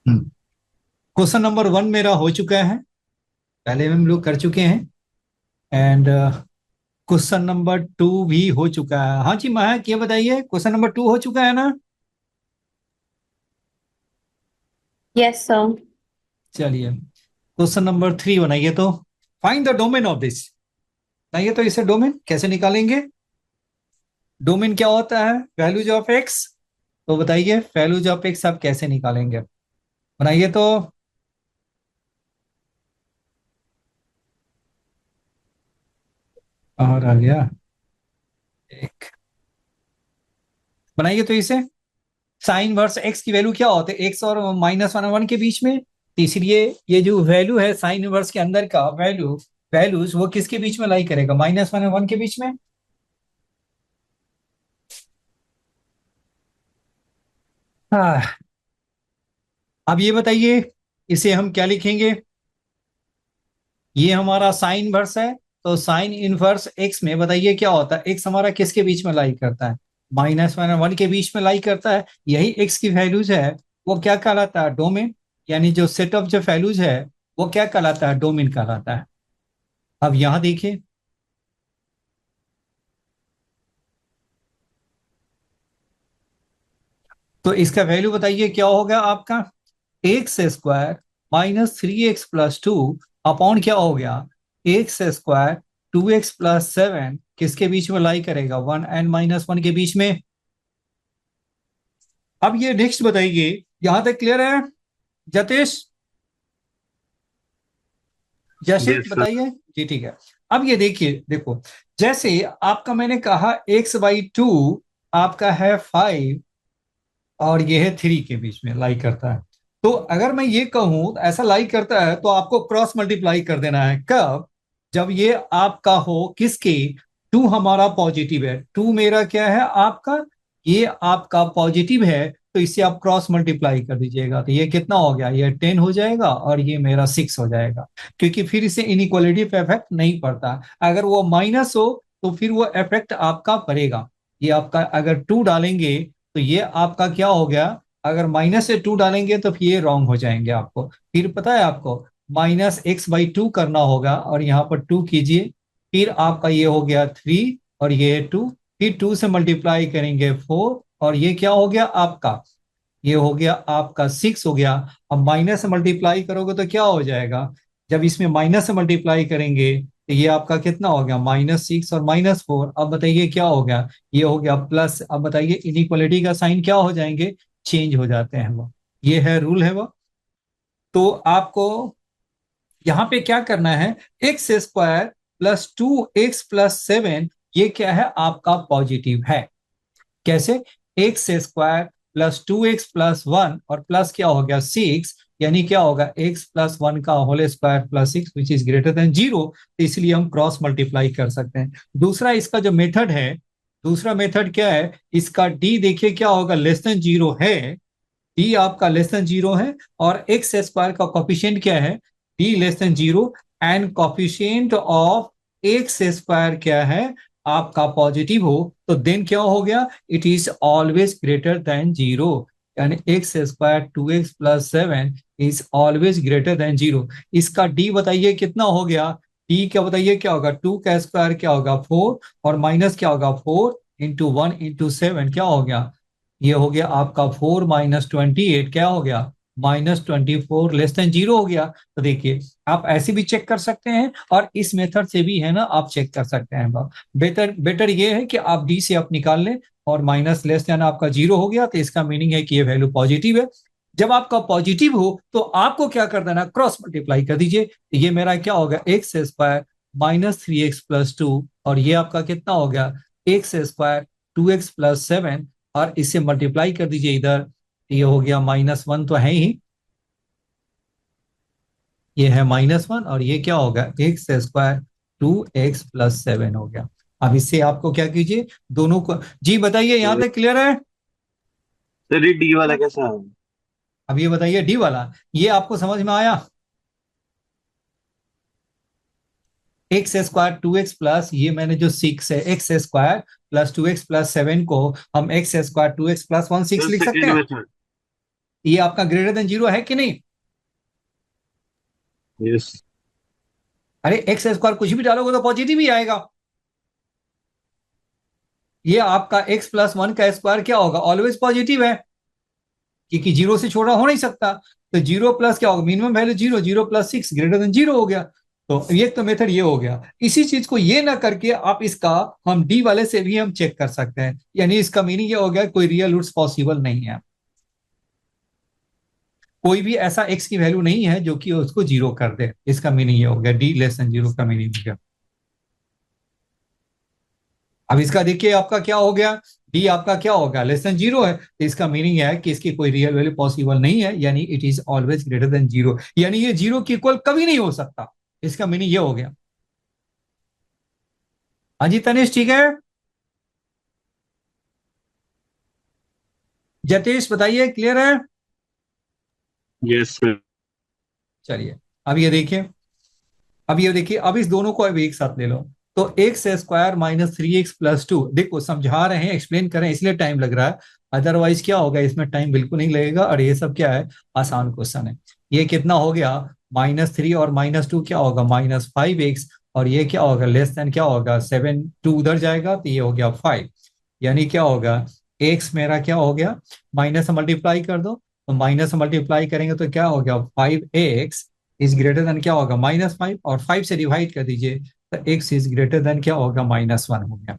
Question number 1 मेरा हो चुका है, पहले हम लोग कर चुके हैं। एंड क्वेश्चन नंबर 2 भी हो चुका है। हाँ जी महक, ये बताइए क्वेश्चन नंबर 2 हो चुका है ना? Yes sir. चलिए क्वेश्चन नंबर 3 बनाइए तो। Find the domain of this. बताइए तो इसे डोमेन कैसे निकालेंगे? डोमेन क्या होता है? Values of x. तो बताइए वैल्यूज ऑफ एक्स आप कैसे निकालेंगे, बनाइए तो। और आ गया एक, बनाइए तो इसे। साइन वर्स एक्स की वैल्यू क्या होते हैं? एक्स और -1 के बीच में। तो इसलिए ये जो वैल्यू है साइन इनवर्स के अंदर का वैल्यूज वो किसके बीच में लाई करेगा? -1 और 1 के बीच में। हाँ, अब ये बताइए इसे हम क्या लिखेंगे? ये हमारा साइन इनवर्स है, तो साइन इनवर्स एक्स में बताइए क्या होता है? एक्स हमारा किसके बीच में लाई करता है? -1 और 1 के बीच में लाई करता है। यही एक्स की वैल्यूज है, वो क्या कहलाता है? डोमेन। यानी जो सेट ऑफ जो वैल्यूज है वो क्या कहलाता है? डोमेन कहलाता है। अब यहां देखिए, तो इसका वैल्यू बताइए क्या होगा आपका? एक्स स्क्वायर -3x+2 अपॉन क्या हो गया? एक्स स्क्वायर 2x+7 किसके बीच में लाई करेगा? 1 एंड -1 के बीच में। अब ये नेक्स्ट बताइए, यहां तक क्लियर है जतेश? जशित यस सर। बताइए। जी ठीक है। अब ये देखिए, देखो, जैसे आपका मैंने कहा x/2 आपका है 5 और ये है 3 के बीच में लाई करता है। तो अगर मैं ये कहूं ऐसा लाई करता है तो आपको क्रॉस मल्टीप्लाई कर देना है। कब? जब ये आपका हो किसके? 2 हमारा पॉजिटिव है, 2 मेरा क्या है आपका? ये आपका पॉजिटिव है, तो इसे आप क्रॉस मल्टीप्लाई कर दीजिएगा। तो ये कितना हो गया? ये 10 हो जाएगा और ये मेरा 6 हो जाएगा, क्योंकि फिर इसे इनइक्वालिटी पे इफेक्ट नहीं पड़ता। अगर वो माइनस हो तो फिर वो इफेक्ट आपका पड़ेगा। ये आपका अगर 2 डालेंगे तो ये आपका क्या हो गया? अगर -2 डालेंगे तो फिर ये रॉन्ग हो जाएंगे आपको। फिर पता है आपको -x/2 करना होगा और यहाँ पर 2 कीजिए। फिर आपका ये हो गया 3 और ये 2, फिर 2 से मल्टीप्लाई करेंगे 4 और ये क्या हो गया आपका? ये हो गया आपका 6 हो गया। अब माइनस से मल्टीप्लाई करोगे तो क्या हो जाएगा? जब इसमें माइनस से मल्टीप्लाई करेंगे तो ये आपका कितना हो गया? -6 और -4। अब बताइए क्या हो गया? ये हो गया प्लस। अब बताइए इनइक्वालिटी का साइन क्या हो जाएंगे? चेंज हो जाते हैं वो। ये है रूल है वो। तो आपको यहाँ पे क्या करना है? x² + 2x+7 ये क्या है आपका? पॉजिटिव है। कैसे? x² + 2x+1 और प्लस क्या हो गया? 6, यानी क्या होगा? x+1 का whole square +6 which is greater than 0। तो इसलिए हम क्रॉस मल्टीप्लाई कर सकते हैं। दूसरा इसका जो मेथड है, दूसरा मेथड क्या है इसका? डी देखिए क्या होगा? लेस देन 0 है। डी आपका लेस देन 0 है और एक्स स्क्वायर का कॉफिशिएंट क्या है? D less than 0 and coefficient of x square क्या है आपका? पॉजिटिव हो तो देन क्या हो गया? It is always greater than 0। यानी x² 2x+7 is always greater than 0। इसका डी बताइए कितना हो गया? डी क्या बताइए क्या होगा? 2 का स्क्वायर क्या होगा? 4 और माइनस क्या होगा? 4 इंटू 1 इंटू 7 क्या हो गया? ये हो गया आपका 4 -28 क्या हो गया? -24 लेस देन 0 हो गया। तो देखिए आप ऐसे भी चेक कर सकते हैं और इस मेथड से भी है ना आप चेक कर सकते हैं। बेटर बेटर ये है कि आप डी से आप निकाल लें और माइनस लेस देन आपका 0 हो गया तो इसका मीनिंग है कि ये वैल्यू पॉजिटिव है। जब आपका पॉजिटिव हो तो आपको क्या कर देना? क्रॉस मल्टीप्लाई कर दीजिए। तो ये मेरा क्या होगा? x² -3x+2 और ये आपका कितना हो गया? x² 2x+7 और इससे मल्टीप्लाई कर दीजिए इधर। ये हो गया -1 तो है ही, ये है -1 और ये क्या होगा? x² 2x+7 हो गया। अब इससे आपको क्या कीजिए दोनों को। जी बताइए यहां सर तक क्लियर है? सर, ये डी वाला कैसा है? अब ये बताइए डी वाला, ये आपको समझ में आया? x² 2x प्लस ये मैंने जो 6 है x² + 2x+7 को हम x² 2x+1 6 सर लिख सकते सेकंड हैं। मेथड। ये आपका ग्रेटर देन जीरो है कि नहीं? यस। अरे एक्स स्क्वायर कुछ भी डालोगे तो पॉजिटिव ही आएगा। ये आपका एक्स प्लस वन का स्क्वायर क्या होगा, ऑलवेज पॉजिटिव है, क्योंकि जीरो से छोटा हो नहीं सकता। तो जीरो प्लस क्या होगा, minimum value zero, zero plus six greater than zero हो गया। तो ये तो मेथड ये हो गया। इसी चीज को ये ना करके आप इसका हम डी वाले से भी हम चेक कर सकते हैं, यानी इसका मीनिंग ये हो गया कोई रियल रूट्स पॉसिबल नहीं है, कोई भी ऐसा एक्स की वैल्यू नहीं है जो कि उसको जीरो कर दे। इसका मीनिंग ये हो गया, डी लेस देन जीरो का मीनिंग हो गया। अब इसका देखिए आपका क्या हो गया, डी आपका क्या होगा, लेस देन जीरो है, तो इसका मीनिंग है कि इसकी कोई रियल वैल्यू पॉसिबल नहीं है, यानी it is always greater than zero, यानी ये जीरो की इक्वल कभी नहीं हो सकता। इसका मीनिंग ये हो गया। हाँ जी तनिष ठीक है। जतेश बताइए क्लियर है? Yes sir. चलिए अब ये देखिए, अब ये देखिए, अब इस दोनों को अब एक साथ ले लो। तो x square minus three x plus two, देखो समझा रहे हैं, एक्सप्लेन कर रहे हैं, इसलिए टाइम लग रहा है, अदरवाइज क्या होगा, इसमें टाइम बिल्कुल नहीं लगेगा। और ये सब क्या है, आसान क्वेश्चन है। ये कितना हो गया, माइनस थ्री और माइनस टू क्या होगा, माइनस फाइव एक्स, और ये क्या होगा, लेस देन क्या होगा, सेवन, टू उधर जाएगा तो ये हो गया फाइव, यानी क्या होगा, एक्स मेरा क्या हो गया, माइनस से मल्टीप्लाई कर दो, तो माइनस से मल्टीप्लाई करेंगे तो क्या हो गया, five x is greater then क्या होगा, माइनस फाइव, और फाइव से डिवाइड कर दीजिए तो एक्स इज ग्रेटर देन क्या होगा, माइनस वन हो गया।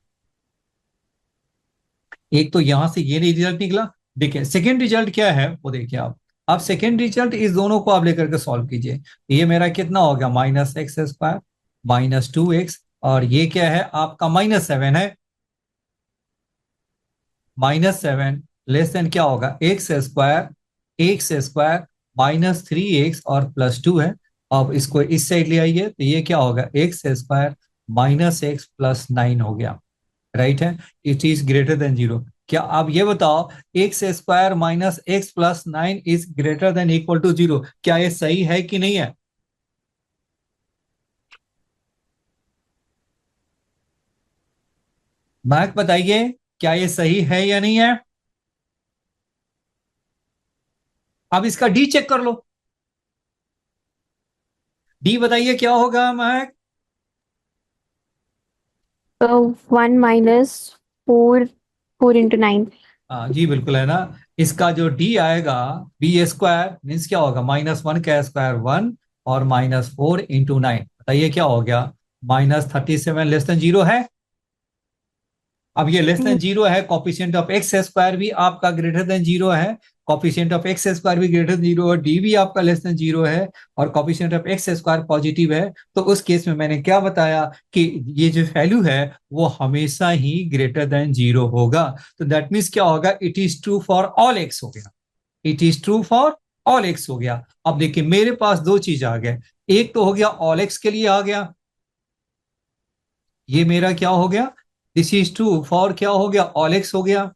एक तो यहां से ये रिजल्ट निकला। देखिए सेकेंड रिजल्ट क्या है वो देखिए आप। अब सेकेंड रिजल्ट इस दोनों को आप लेकर के सॉल्व कीजिए। ये मेरा कितना हो गया, minus x square minus two x, और ये क्या है आपका माइनस सेवन है, माइनस सेवन लेस देन क्या होगा, x square minus three x और प्लस टू है। अब इसको इस साइड ले आइए तो ये क्या होगा, x square minus x plus nine हो गया, राइट है। It is greater than zero. क्या आप ये बताओ, x square minus x plus nine is greater than equal to zero, क्या ये सही है कि नहीं है? मैक बताइए, क्या ये सही है या नहीं है? अब इसका डी चेक कर लो, डी बताइए क्या होगा मैक? So 1 minus 4, 4 into 9. हाँ जी बिल्कुल है ना। इसका जो डी आएगा, बी स्क्वायर मीन्स क्या होगा, माइनस वन का स्क्वायर वन, और माइनस फोर इंटू नाइन, बताइए क्या हो गया, minus thirty seven less than zero है। अब ये लेस देन जीरो है, कॉफिशिएंट ऑफ एक्स स्क्वायर भी आपका ग्रेटर देन जीरो है, कॉफिशिएंट ऑफ एक्स स्क्वायर भी ग्रेटर देन जीरो है, डी भी आपका लेस देन जीरो है, और coefficient of x square positive है। तो उस केस में मैंने क्या बताया कि ये जो वैल्यू है वो हमेशा ही ग्रेटर देन जीरो होगा। तो दैट मीन्स क्या होगा, it is true for all x हो गया, it is true for all x हो गया। अब देखिए मेरे पास दो चीज आ गए, एक तो हो गया ऑल एक्स के लिए आ गया, ये मेरा क्या हो गया, दिस इज ट्रू फॉर क्या हो गया, ऑल एक्स हो गया।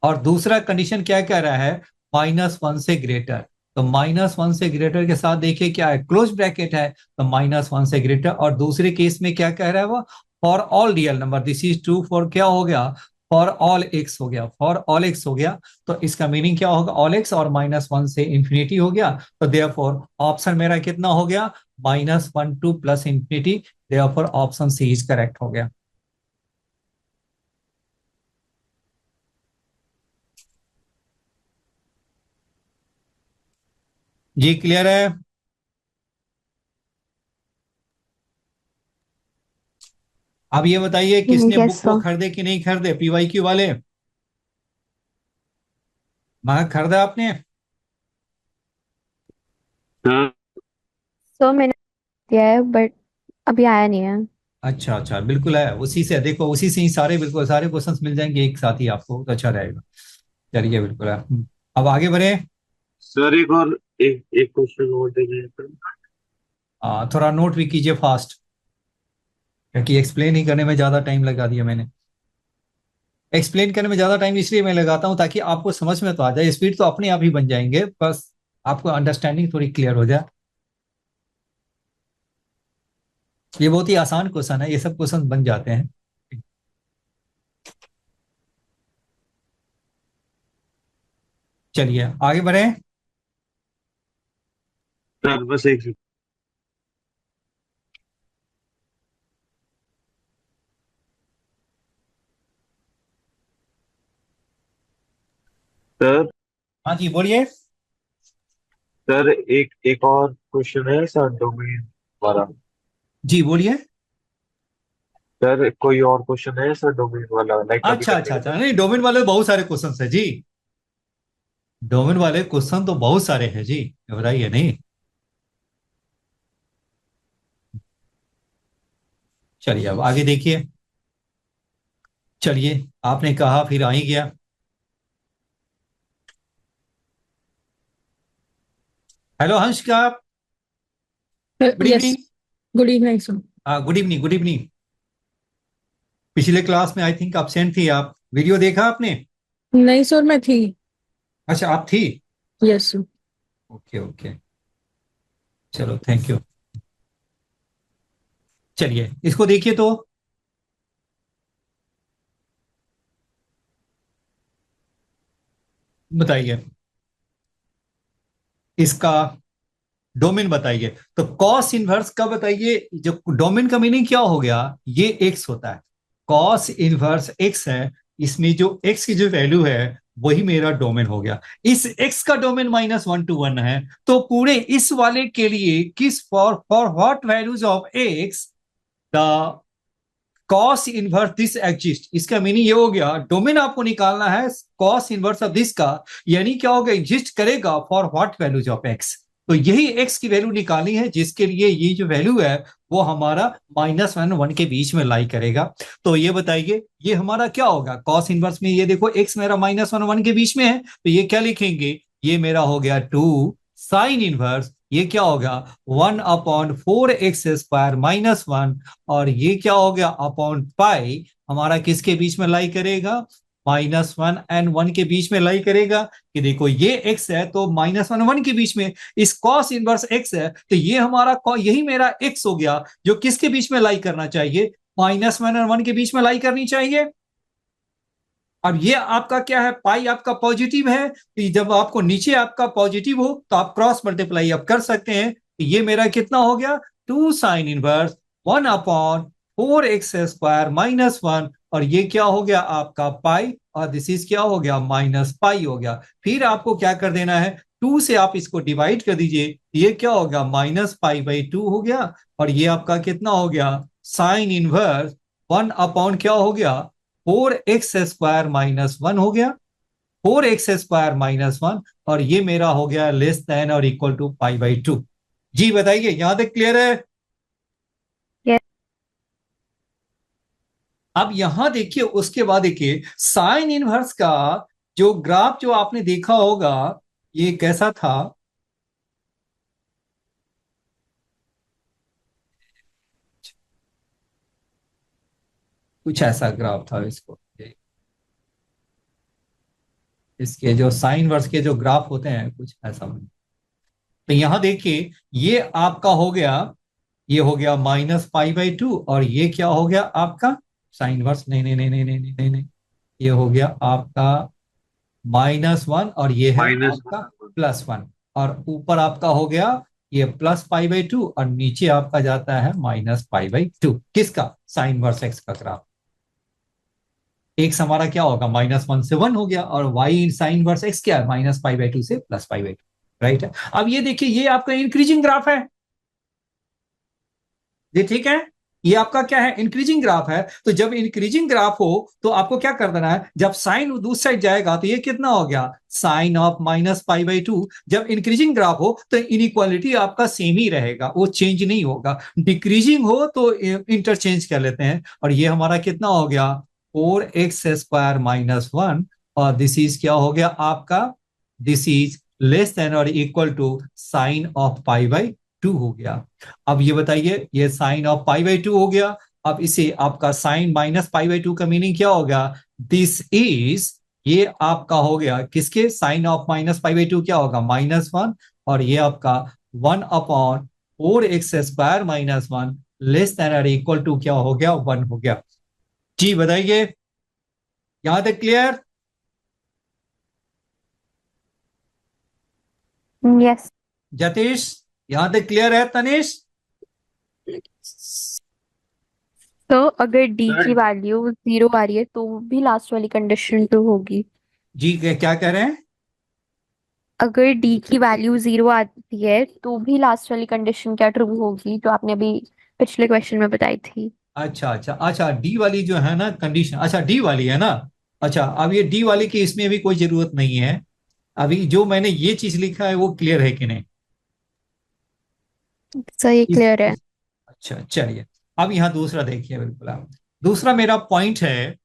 और दूसरा कंडीशन क्या कह रहा है, माइनस वन से ग्रेटर। तो माइनस वन से ग्रेटर के साथ देखिए क्या है, क्लोज ब्रैकेट है, तो माइनस वन से ग्रेटर। और दूसरे केस में क्या कह रहा है वो, for all real number, this is true for क्या हो गया, फॉर ऑल एक्स हो गया, फॉर ऑल एक्स हो गया। तो इसका मीनिंग क्या होगा, ऑल एक्स और माइनस वन से इंफिनिटी हो गया। तो देयरफॉर ऑप्शन मेरा कितना हो गया, minus one to plus infinity, therefore option C is correct हो गया। जी क्लियर है। अब ये बताइए किसने बुक Yes, को sir. खरीदे कि नहीं खरीदे, पीवाईक्यू वाले, वहां खरीदा आपने? हाँ। So मैंने दिया है बट अभी आया नहीं है. अच्छा अच्छा बिल्कुल है, उसी से देखो, उसी से ही सारे बिल्कुल सारे क्वेश्चंस मिल जाएंगे एक साथ ही आपको, तो अच्छा रहेगा। चलिए बिल्कुल है। अब आगे बढ़े। सर एक और एक एक क्वेश्चन और दे दीजिए। थोड़ा नोट भी कीजिए फास्ट, क्योंकि एक्सप्लेन ही करने में ज्यादा टाइम लगा दिया मैंने। एक्सप्लेन करने में ज्यादा टाइम इसलिए मैं लगाता हूँ ताकि आपको समझ में तो आ जाए, स्पीड तो अपने आप ही बन जाएंगे, बस आपको अंडरस्टैंडिंग थोड़ी क्लियर हो जाए। ये बहुत ही आसान क्वेश्चन है, ये सब क्वेश्चन बन जाते हैं। चलिए आगे बढ़े। सर बस एक सर हाँ जी बोलिए। सर एक एक और क्वेश्चन है सर, डोमेन वाला। जी बोलिए। सर कोई और क्वेश्चन है सर, डोमेन वाला, लाइक अभी अच्छा तक अच्छा नहीं अच्छा, था। नहीं डोमेन वाले बहुत सारे क्वेश्चन है जी। डोमेन वाले क्वेश्चन तो बहुत सारे हैं जी, घबराइए नहीं। चलिए अब आगे देखिए। चलिए, आपने कहा फिर आ ही गया। हेलो हंस का। Good yes. Evening. Good evening sir. Good evening good evening. पिछले क्लास में आई थिंक एब्सेंट थी आप, वीडियो देखा आपने? नहीं सर, मैं थी। अच्छा आप थी। Yes sir. ओके ओके, चलो थैंक यू। चलिए इसको देखिए तो। बताइए इसका डोमेन बताइए। तो कॉस इनवर्स का बताइए, जो डोमेन का मीनिंग क्या हो गया, ये एक्स होता है। कॉस इनवर्स एक्स है, इसमें जो एक्स की जो वैल्यू है वही मेरा डोमेन हो गया। इस एक्स का डोमेन -1 to 1 है, तो पूरे इस वाले के लिए किस for what values of x the cos inverse this exist. इसका मीनिंग ये हो गया, डोमेन आपको निकालना है कॉस इनवर्स ऑफ दिस का, यानी क्या होगा, एग्जिस्ट करेगा for what values of x. तो यही एक्स की वैल्यू निकालनी है, जिसके लिए ये जो वैल्यू है वो हमारा -1 के बीच में लाई करेगा। तो ये बताइए ये हमारा क्या होगा कॉस इनवर्स में। ये देखो एक्स मेरा -1 के बीच में है, तो ये क्या लिखेंगे, ये मेरा हो गया 2 साइन इनवर्स, ये क्या होगा 1/4x² - 1, और ये क्या हो गया अपॉन पाई, हमारा किसके बीच में लाई करेगा, -1 और 1 के बीच में लाई करेगा। कि देखो ये x है तो -1 और 1 के बीच में, इस कॉस इनवर्स x है, तो ये हमारा यही मेरा x हो गया, जो किसके बीच में लाई करना चाहिए, -1 और 1 के बीच में लाई करनी चाहिए। अब ये आपका क्या है, पाई आपका पॉजिटिव है, तो जब आपको नीचे आपका पॉजिटिव हो तो आप क्रॉस मल्टीप्लाई आप कर सकते हैं। तो ये मेरा कितना हो गया, 2 साइन इनवर्स 1/4x² - 1, और ये क्या हो गया आपका पाई, और दिस इज क्या हो गया -पाई हो गया। फिर आपको क्या कर देना है, 2 से आप इसको डिवाइड कर दीजिए, ये क्या होगा -पाई/2 हो गया, और ये आपका कितना हो गया साइन इनवर्स 1 क्या हो गया 4x² - 1 हो गया, 4x² - 1, और ये मेरा हो गया लेस देन और इक्वल टू पाई/2। जी बताइए यहां तक क्लियर है? Yes. अब यहां देखिए, उसके बाद देखिए साइन इनवर्स का जो ग्राफ जो आपने देखा होगा, ये कैसा था, कुछ ऐसा ग्राफ था इसको, इसके जो साइन वर्स के जो ग्राफ होते हैं कुछ ऐसा। तो यहां देखिए ये आपका हो गया, ये हो गया -पाई/2, और ये क्या हो गया आपका साइन वर्स, नहीं नहीं नहीं नहीं नहीं नहीं नहीं, ये हो गया आपका -1, और ये है आपका -1। +1, और ऊपर आपका हो गया ये +पाई/2, और नीचे आपका जाता है -पाई/2, किसका साइन वर्स एक्स का ग्राफ। एक्स हमारा क्या होगा -1 से 1 हो गया, और वाई साइन वर्स एक्स क्या है -पाई/2 से +पाई/2, राइट है। अब ये देखिए ये आपका इंक्रीजिंग ग्राफ है, ये ठीक है, ये आपका क्या है इंक्रीजिंग ग्राफ है। तो जब इंक्रीजिंग ग्राफ हो तो आपको क्या कर देना है, जब साइन दूसरी साइड जाएगा तो ये कितना हो गया साइन ऑफ -पाई/2। जब इंक्रीजिंग ग्राफ हो तो इनइक्वालिटी आपका सेम ही रहेगा, वो चेंज नहीं होगा। डिक्रीजिंग हो तो इंटरचेंज कर लेते हैं, और ये हमारा कितना हो गया 4x² - 1, और दिस इज क्या हो गया आपका, दिस इज लेस देन और इक्वल टू साइन ऑफ पाई/2 हो गया। अब ये बताइए ये साइन ऑफ पाई/2 हो गया, अब इसे आपका साइन -पाई/2 का मीनिंग क्या होगा, दिस इज, ये आपका हो गया किसके साइन ऑफ -पाई/2 क्या होगा -1, और ये आपका 1/4x² - 1 लेस देन और इक्वल टू क्या हो गया 1 हो गया। जी बताइए यहां तक क्लियर? यस। जतीश यहां तक क्लियर है? तनिष? तो अगर डी सर की वैल्यू 0 आ रही है तो भी लास्ट वाली कंडीशन ट्रू होगी। जी क्या कह रहे हैं? अगर डी की वैल्यू 0 आती है तो भी लास्ट वाली कंडीशन क्या ट्रू होगी, जो आपने अभी पिछले क्वेश्चन में बताई थी। अच्छा अच्छा अच्छा, डी वाली जो है ना कंडीशन, अच्छा डी वाली है ना। अच्छा, अब ये डी वाली की इसमें भी कोई जरूरत नहीं है। अभी जो मैंने ये चीज लिखा है वो क्लियर है कि नहीं? सही इस, क्लियर है। इस अच्छा चलिए, अब यहाँ दूसरा देखिए, बिल्कुल आप दूसरा मेरा पॉइंट है,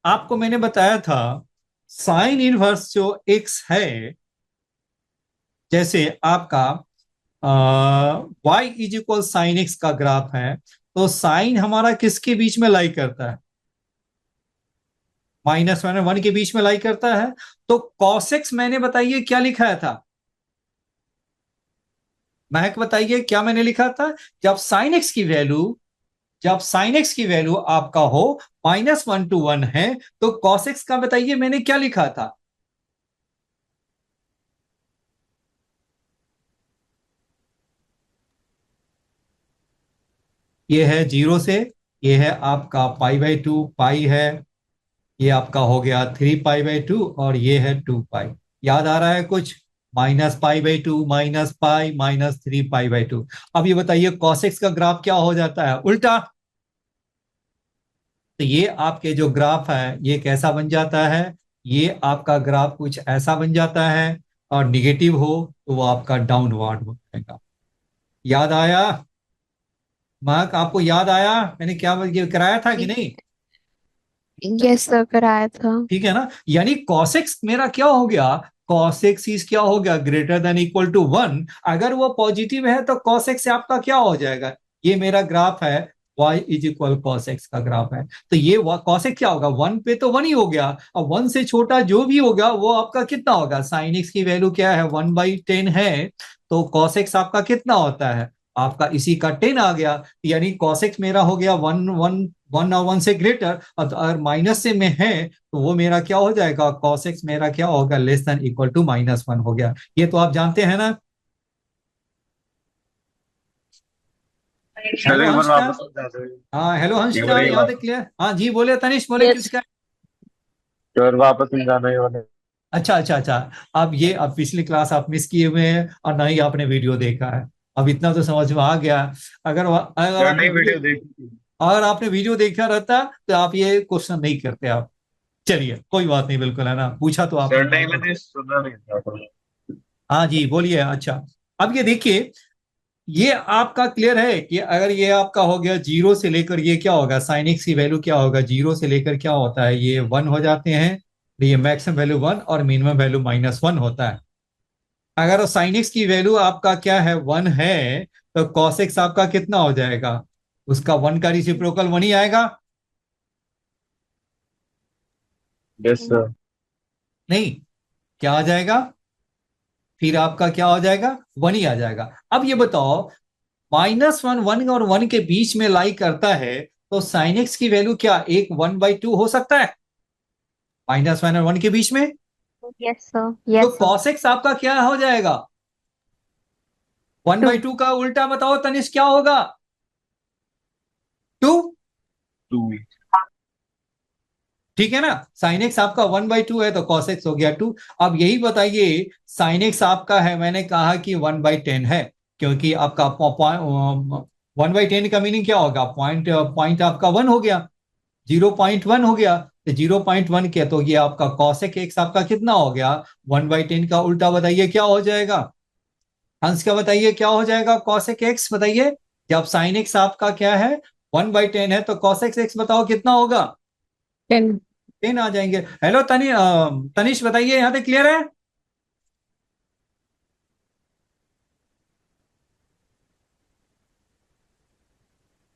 आपको मैंने बताया था साइन इनवर्स जो एक्स है, जैसे आपका y is equal sine x का ग्राफ है, तो साइन हमारा किसके बीच में लाई करता है? -1 और 1 के बीच में लाई करता है। तो cos x मैंने बताइए क्या लिखाया था? महक बताइए क्या मैंने लिखा था? जब साइन एक्स की वैल्यू जब साइन एक्स की वैल्यू आपका हो -1 to 1 है, तो cos x का बताइए मैंने क्या लिखा था? ये है 0 से, ये है आपका π/2, पाई है, ये आपका हो गया 3π/2, और ये है 2π। याद आ रहा है कुछ? -π/2 -π -3π/2। अब ये बताइए cos x का ग्राफ क्या हो जाता है? उल्टा। तो ये आपके जो ग्राफ है ये कैसा बन जाता है? ये आपका ग्राफ कुछ ऐसा बन जाता है, और निगेटिव हो तो वो आपका डाउनवर्ड हो जाएगा। याद आया? महक आपको याद आया मैंने क्या ये कराया था कि नहीं? यस सर, कराया था। ठीक है ना, यानी cos x मेरा क्या हो गया? cos x इज क्या हो गया? Greater than equal to 1। अगर वो पॉजिटिव है तो cos x से आपका क्या हो जाएगा? ये मेरा ग्राफ है, y is equal cos x का ग्राफ है, तो ये cos x क्या होगा? 1 पे तो 1 ही हो गया, और 1 से छोटा जो भी होगा वो आपका कितना होगा? sin x की वैल्यू क्या है? 1/10 है, तो cos x आपका कितना होता है? आपका इसी का 10 आ गया, यानी cos x मेरा हो गया 1 और 1 से ग्रेटर, और अगर माइनस से में है तो वो मेरा क्या हो जाएगा? cos x मेरा क्या होगा? लेस देन इक्वल टू -1 हो गया। ये तो आप जानते हैं ना? सर हेलो एक बार हंसिका। वापस समझा दो। हाँ हेलो ये हंसिका, वाला ये याद है? वाला क्लियर? हाँ जी बोले, तनिष बोले यस। किसका? सर वापस समझाना ये वाला। अच्छा अच्छा अच्छा। अब पिछली क्लास आप मिस किए हुए हैं, और ना ही आपने वीडियो देखा है। अब इतना तो समझ में आ गया। अगर सर आपने नहीं वीडियो वीडियो देखी थी। अगर आपने वीडियो देखा रहता तो आप ये क्वेश्चन नहीं करते आप। चलिए कोई बात नहीं, बिल्कुल है ना, पूछा तो सर आपने नहीं बहुत मैंने अच्छा। सुना नहीं था तो। हाँ जी बोलिए। अच्छा, अब ये देखिए, ये आपका क्लियर है कि अगर ये आपका हो गया 0 से लेकर, ये क्या होगा? साइन एक्स की वैल्यू क्या होगा? 0 से लेकर क्या होता है? ये 1 हो जाते हैं, तो ये मैक्सिमम वैल्यू 1 और मिनिमम वैल्यू -1 होता है। अगर साइन एक्स की वैल्यू आपका क्या है? 1 है, तो कॉस एक्स आपका कितना हो जाएगा? उसका 1 का रिसिप्रोकल 1 ही आएगा। Yes sir. नहीं, क्या आ जाएगा? फिर आपका क्या हो जाएगा? 1 ही आ जाएगा। अब ये बताओ, -1 1 और 1 के बीच में लाई करता है, तो साइन एक्स की वैल्यू क्या एक 1/2 हो सकता है? -1 और 1 के बीच में। यस सर, तो यस सर। कॉस एक्स आपका क्या हो जाएगा? 1/2 का उल्टा बताओ तनिष, क्या होगा? 2। 2। ठीक है ना, साइन एक्स आपका 1/2 है तो cos x हो गया 2। अब यही बताइए, साइन एक्स आपका है, मैंने कहा कि 1/10 है, क्योंकि आपका 1/10 का मीनिंग क्या होगा? पॉइंट पॉइंट आपका 1 हो गया, 0.1 हो गया, तो 0.1 के तो ये आपका cos x आपका कितना हो गया? 1/10 का उल्टा बताइए क्या हो जाएगा? हंस का बताइए क्या हो जाएगा? cos x बताइए, जब साइन एक्स आपका क्या है? 1/10 है, तो cos x बताओ कितना होगा? 10। 10 आ जाएंगे। हेलो तनिष बताइए, यहाँ तक क्लियर है?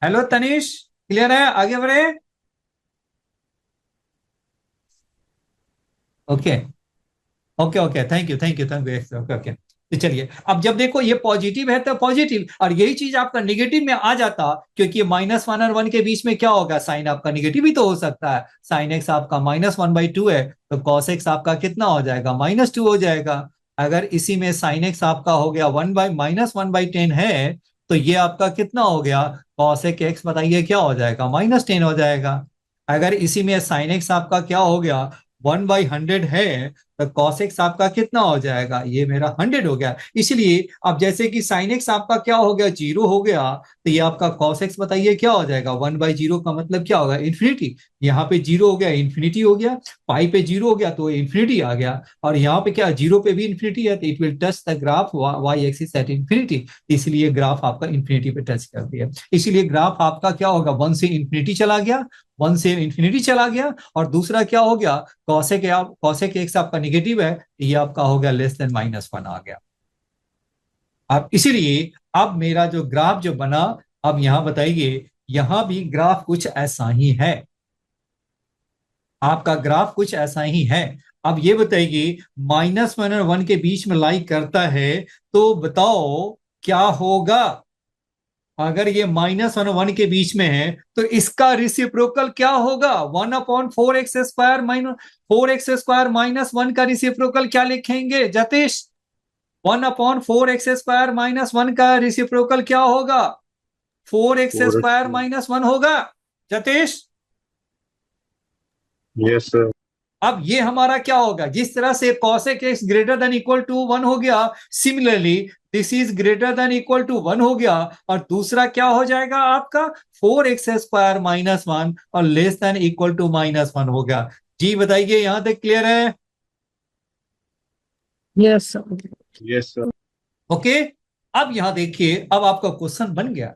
हेलो तनिष, क्लियर है? आगे बढ़े। Okay okay okay, thank you thank you thank you. Okay okay, तो चलिए, अब जब देखो ये पॉजिटिव है तो पॉजिटिव, और यही चीज आपका निगेटिव में आ जाता, क्योंकि -1 और 1 के बीच में क्या होगा? साइन आपका निगेटिव ही तो हो सकता है। साइन एक्स आपका -1/2 है, तो cos x आपका कितना हो जाएगा? -2 हो जाएगा। अगर इसी में साइन एक्स आपका हो गया -1/10 है, तो ये आपका कितना हो गया, कॉसेक एक्स बताइए क्या हो जाएगा, -10 हो जाएगा। अगर इसी में साइन एक्स आपका क्या हो गया, 1/100 है, तो कॉस एक्स आपका कितना हो जाएगा, ये मेरा 100 हो गया। इसलिए अब जैसे कि साइन एक्स आपका क्या हो गया, 0 हो गया, तो ये आपका कॉस एक्स बताइए क्या हो जाएगा, 1/0 का मतलब क्या होगा, इन्फिनिटी। यहाँ पे 0 हो गया, इन्फिनिटी हो गया, पाई पे 0 हो गया तो इन्फिनिटी आ गया, और यहाँ पे क्या 0 पे भी इन्फिनिटी है, तो it will touch the graph Y axis at infinity, इसलिए ग्राफ आपका इन्फिनिटी पे टच कर दिया। इसीलिए ग्राफ आपका क्या होगा, 1 से इन्फिनिटी चला गया, 1 से इन्फिनिटी चला गया, और दूसरा क्या हो गया, कॉसेक एक्स आपका निगेटिव है, ये आपका हो गया लेस देन -1 आ गया। अब इसीलिए अब मेरा जो ग्राफ जो बना, अब यहां बताइए, यहां भी ग्राफ कुछ ऐसा ही है, आपका ग्राफ कुछ ऐसा ही है। अब ये बताइए, -1 और 1 के बीच में लाई करता है, तो बताओ क्या होगा। अगर ये -1 और 1 के बीच में है, तो इसका रेसिप्रोकल क्या होगा, 1/4x² -1 का रेसिप्रोकल क्या लिखेंगे जतेश, 1/4x² -1 का रेसिप्रोकल क्या होगा, 4x² -1 होगा जतेश। Yes sir. अब ये हमारा क्या होगा, जिस तरह से cosec x greater than equal to 1 हो गया, similarly this is greater than equal to 1 हो गया, और दूसरा क्या हो जाएगा आपका 4x² -1 और लेस देन इक्वल टू -1 हो गया। जी बताइए, यहां तक क्लियर है? Yes sir. Yes sir. Okay, अब यहां देखिए, अब आपका क्वेश्चन बन गया।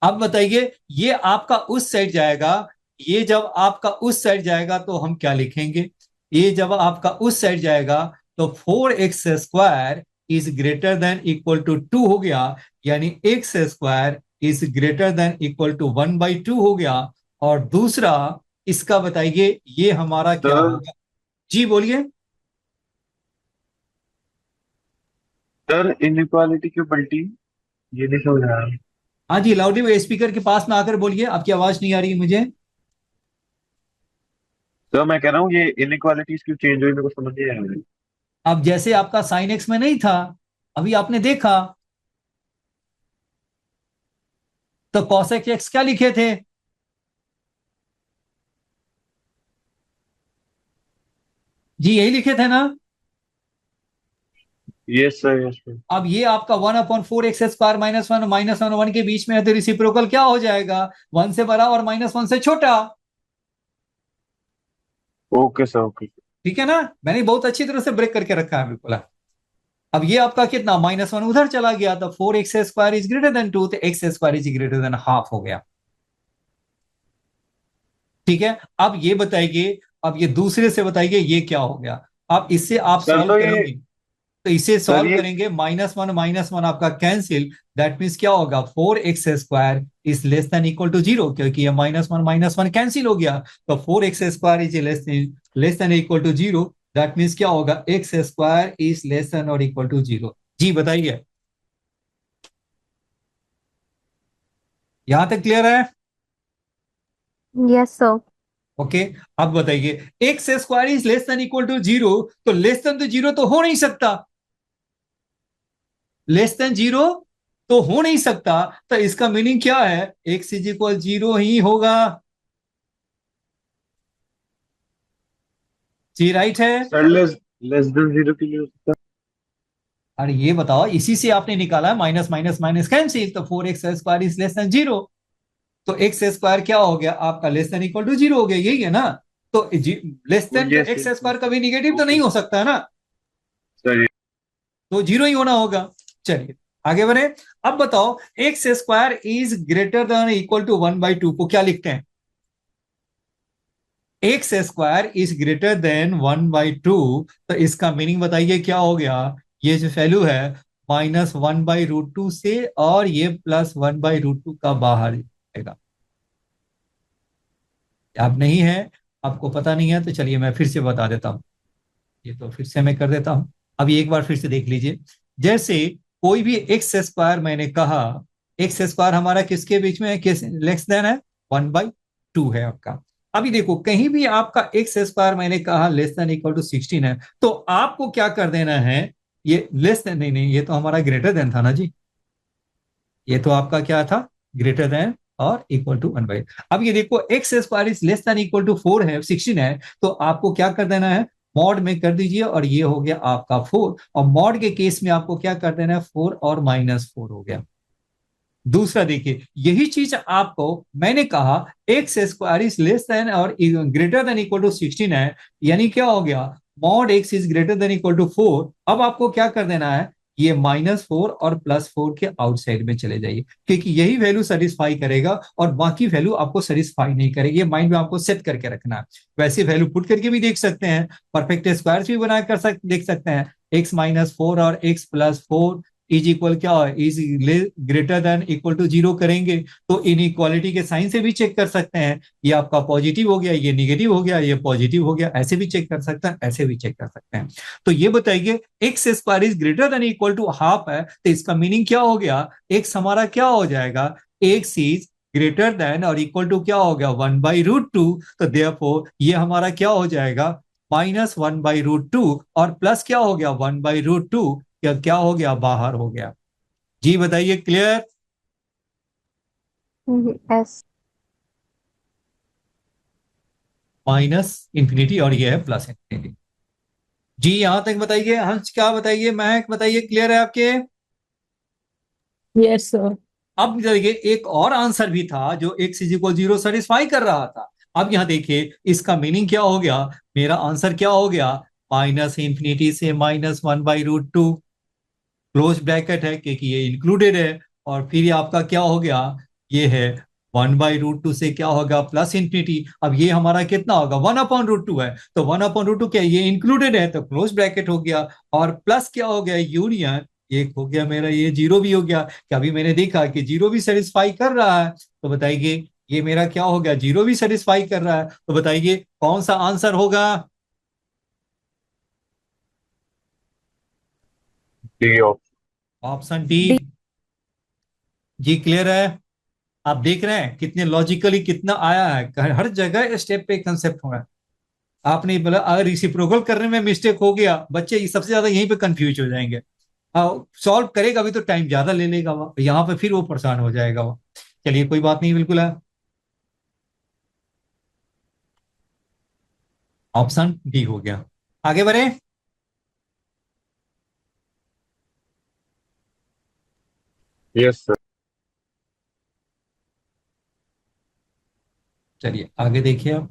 अब बताइए, ये आपका उस साइड जाएगा, ये जब आपका उस साइड जाएगा तो हम क्या लिखेंगे, ये जब आपका उस साइड जाएगा तो 4x² is greater than equal to 2 हो गया, यानी x² is greater than equal to 1/2 हो गया। और दूसरा इसका बताइए, ये हमारा क्या सर। होगा, जी बोलिए। सर इनइक्वालिटी की उल्टी, ये नहीं समझ रहा। हाँ जी, लाउडली स्पीकर के पास में आकर बोलिए, आपकी आवाज नहीं आ रही है मुझे। सर मैं कह रहा हूँ ये इनइक्वालिटीज क्यों चेंज हुई, मेरे को समझ नहीं आ रही। अब जैसे आपका साइन एक्स में नहीं था, अभी आपने देखा, तो कॉसेक एक्स क्या लिखे थे, जी यही लिखे थे ना। Yes sir, yes sir. अब ये आपका 1/4x² -1 और 1 के बीच में है, तो रिसिप्रोकल क्या हो जाएगा, 1 से बड़ा और -1 से छोटा। Okay sir, okay. ठीक है ना, मैंने बहुत अच्छी तरह से ब्रेक करके रखा है बिल्कुल। अब ये आपका कितना, -1 उधर चला गया, तो 4x² इज ग्रेटर देन 2, तो x² is greater than half हो गया। ठीक है, अब ये बताइए, अब ये दूसरे से बताइए ये क्या हो गया। अब इससे आप सर सॉल्व तो ये करेंगे, तो इसे सर सॉल्व ये करेंगे, -1 आपका कैंसिल, दैट मीन्स क्या होगा, 4x² is less than equal to 0, क्योंकि ये -1 कैंसिल हो गया, तो 4x² is less than equal to 0, that means क्या होगा, x² इज लेस देन और इक्वल टू 0। जी बताइए, यहां तक क्लियर है? Yes sir. ओके, अब बताइए, x² is less than equal to 0, तो लेस देन तो 0 तो हो नहीं सकता, लेस देन 0 तो हो नहीं सकता, तो इसका मीनिंग क्या है, x इज इक्वल 0 ही होगा। जी राइट है। सर लेस देन 0 के लिए हो सकता अरे ये बताओ, इसी से आपने निकाला है माइनस माइनस माइनस कैंसिल, तो 4x² इज लेस देन 0, तो x² क्या हो गया आपका, लेस देन इक्वल टू 0 हो गया, यही है ना। तो लेस है। देन तो यस यस x² कभी निगेटिव तो ओके नहीं हो सकता है ना, सर। तो 0 ही होना होगा। चलिए आगे बढ़े, अब बताओ, x² is greater than equal to 1/2 को क्या लिखते हैं, x² इज ग्रेटर देन 1/2, तो इसका मीनिंग बताइए क्या हो गया, ये जो वैल्यू है -1/√2 से, और ये +1/√2 का बाहर आएगा। अब नहीं है, आपको पता नहीं है, तो चलिए मैं फिर से बता देता हूं, ये तो फिर से मैं कर देता हूं। अभी एक बार फिर से देख लीजिए, जैसे कोई भी x² मैंने कहा, x² हमारा किसके बीच में है, किस लेस देन है, 1/2 है आपका, अभी देखो कहीं भी आपका एक्स स्क्वायर मैंने कहा लेस देन इक्वल टू 16 है, तो आपको क्या कर देना है, ये लेस देन, नहीं ये तो हमारा ग्रेटर देन था ना जी, ये तो आपका क्या था, ग्रेटर देन और इक्वल टू 1/। अब ये देखो x square is less than equal to 4 है, 16 है, तो आपको क्या कर देना है, मॉड में कर दीजिए, और ये हो गया आपका 4, और मॉड के केस में आपको क्या कर देना है, 4 और -4 हो गया। दूसरा देखिए, यही चीज आपको मैंने कहा x square is less than और ग्रेटर देन इक्वल टू 16 है, यानी क्या हो गया, mod x is greater than equal to 4। अब आपको क्या कर देना है, ये -4 और +4 के आउटसाइड में चले जाइए, क्योंकि यही वैल्यू सेटिस्फाई करेगा और बाकी वैल्यू आपको सेटिस्फाई नहीं करेगी, ये माइंड में आपको सेट करके रखना है। वैसे वैल्यू पुट करके भी देख सकते हैं, परफेक्ट स्क्वायर भी बना कर देख सकते हैं, x-4 और x+4 इज इक्वल क्या है, is greater than equal to 0 करेंगे तो इनइक्वालिटी के साइन से भी चेक कर सकते हैं, ये आपका पॉजिटिव हो गया, ये निगेटिव हो गया, ये पॉजिटिव हो गया, ऐसे भी चेक कर सकते हैं, ऐसे भी चेक कर सकते हैं। तो ये बताइए x square is greater than equal to half है, तो इसका मीनिंग क्या हो गया, एक्स हमारा क्या हो जाएगा, एक्स इज ग्रेटर देन और इक्वल टू क्या हो गया, 1/√2, तो देयरफॉर ये हमारा क्या हो जाएगा, -1/√2 और प्लस क्या हो गया, 1/√2, क्या क्या हो गया, बाहर हो गया। जी बताइए, क्लियर, यस। -इंफिनिटी और ये है +इंफिनिटी। जी यहां तक बताइए, हंस क्या बताइए, महक बताइए, क्लियर है आपके। Yes sir. अब देखिए एक और आंसर भी था जो एक्स इज इक्वल 0 सेटिस्फाई कर रहा था। अब यहां देखिए इसका मीनिंग क्या हो गया, मेरा आंसर क्या हो गया, -इंफिनिटी से -1/√2, क्लोज ब्रैकेट है क्योंकि ये इंक्लूडेड है, और फिर ये आपका क्या हो गया, ये है 1/√2 से क्या होगा, +इंफिनिटी। अब ये हमारा कितना होगा, 1/√2 है, तो 1/√2 क्या, ये इंक्लूडेड है तो क्लोज ब्रैकेट हो गया, और प्लस क्या हो गया, यूनियन, एक हो गया मेरा, ये 0 भी हो गया, क्या अभी मैंने देखा कि 0 भी सेटिस्फाई कर रहा है, तो बताइए ये मेरा क्या हो गया, 0 भी सेटिस्फाई कर रहा है, तो बताइए कौन सा आंसर होगा। D option D. डी। जी क्लियर है, आप देख रहे हैं कितने लॉजिकली कितना आया है, हर जगह स्टेप पे कंसेप्ट हो रहा है। आपने बोला अगर रेसिप्रोकल करने में मिस्टेक हो गया, बच्चे सबसे ज्यादा यहीं पे कंफ्यूज हो जाएंगे, सॉल्व करेगा भी तो टाइम ज्यादा ले लेगा वो, यहाँ पे फिर वो परेशान हो जाएगा वो। चलिए कोई बात नहीं, बिल्कुल है, ऑप्शन डी हो गया। आगे बढ़े, यस सर। चलिए आगे देखिए आप।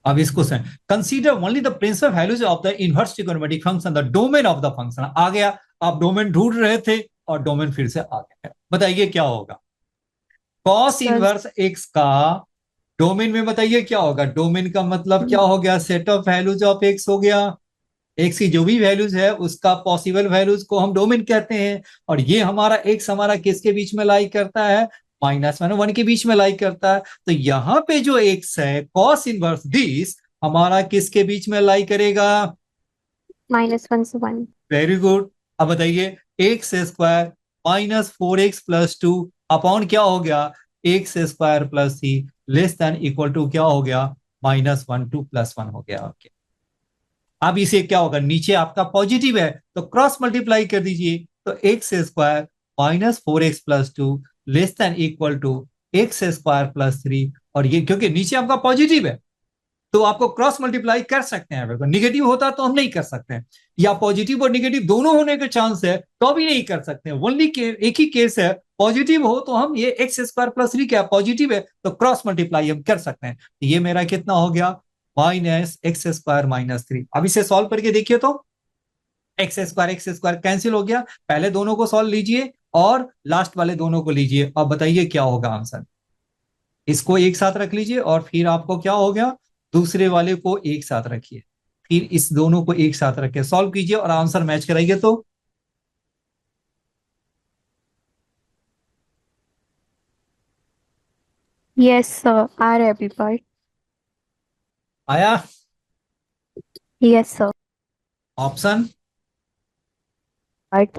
अब इसको consider only the principal values of the inverse trigonometric function the domain of the function, आ गया, आप डोमेन ढूंढ रहे थे और डोमेन फिर से आ गया, बताइए क्या होगा, कॉस सर इनवर्स एक्स का डोमेन में बताइए क्या होगा, डोमेन का मतलब क्या हो गया, set of values of x हो गया, एक्स की जो भी वैल्यूज है उसका पॉसिबल वैल्यूज को हम डोमेन कहते हैं, और ये हमारा एक्स हमारा किसके बीच में लाई करता है, -1 के बीच में लाई करता है, तो यहाँ पे जो एक्स है कॉस इनवर्स दिस हमारा किसके बीच में लाई करेगा, -1 से 1। Very good. अब बताइए एक्स स्क्वायर -4x+2 अपॉन क्या हो गया, x² + 3 less than equal to क्या हो गया, -1 to +1 हो गया आपके। अब इसे क्या होगा, नीचे आपका पॉजिटिव है तो क्रॉस मल्टीप्लाई कर दीजिए, तो x² -4x+2 less than equal to x² + 3, और ये क्योंकि नीचे आपका पॉजिटिव है तो आपको क्रॉस मल्टीप्लाई कर सकते हैं, अगर निगेटिव होता तो हम नहीं कर सकते हैं, या पॉजिटिव और निगेटिव दोनों होने के चांस है तो भी नहीं कर सकते हैं, ओनली एक ही केस है, पॉजिटिव हो तो हम ये x² + 3 क्या पॉजिटिव है तो क्रॉस मल्टीप्लाई हम कर सकते हैं, तो ये मेरा कितना हो गया, -x² - 3। अब इसे सॉल्व करके देखिए तो x² कैंसिल हो गया, पहले दोनों को सॉल्व लीजिए और लास्ट वाले दोनों को लीजिए, अब बताइए क्या होगा आंसर, इसको एक साथ रख लीजिए और फिर आपको क्या हो गया, दूसरे वाले को एक साथ रखिए, फिर इस दोनों को एक साथ रख के सॉल्व कीजिए और आंसर मैच कराइए, तो यस सर, आ रहा है अभी पार्ट। आया, yes sir. Option part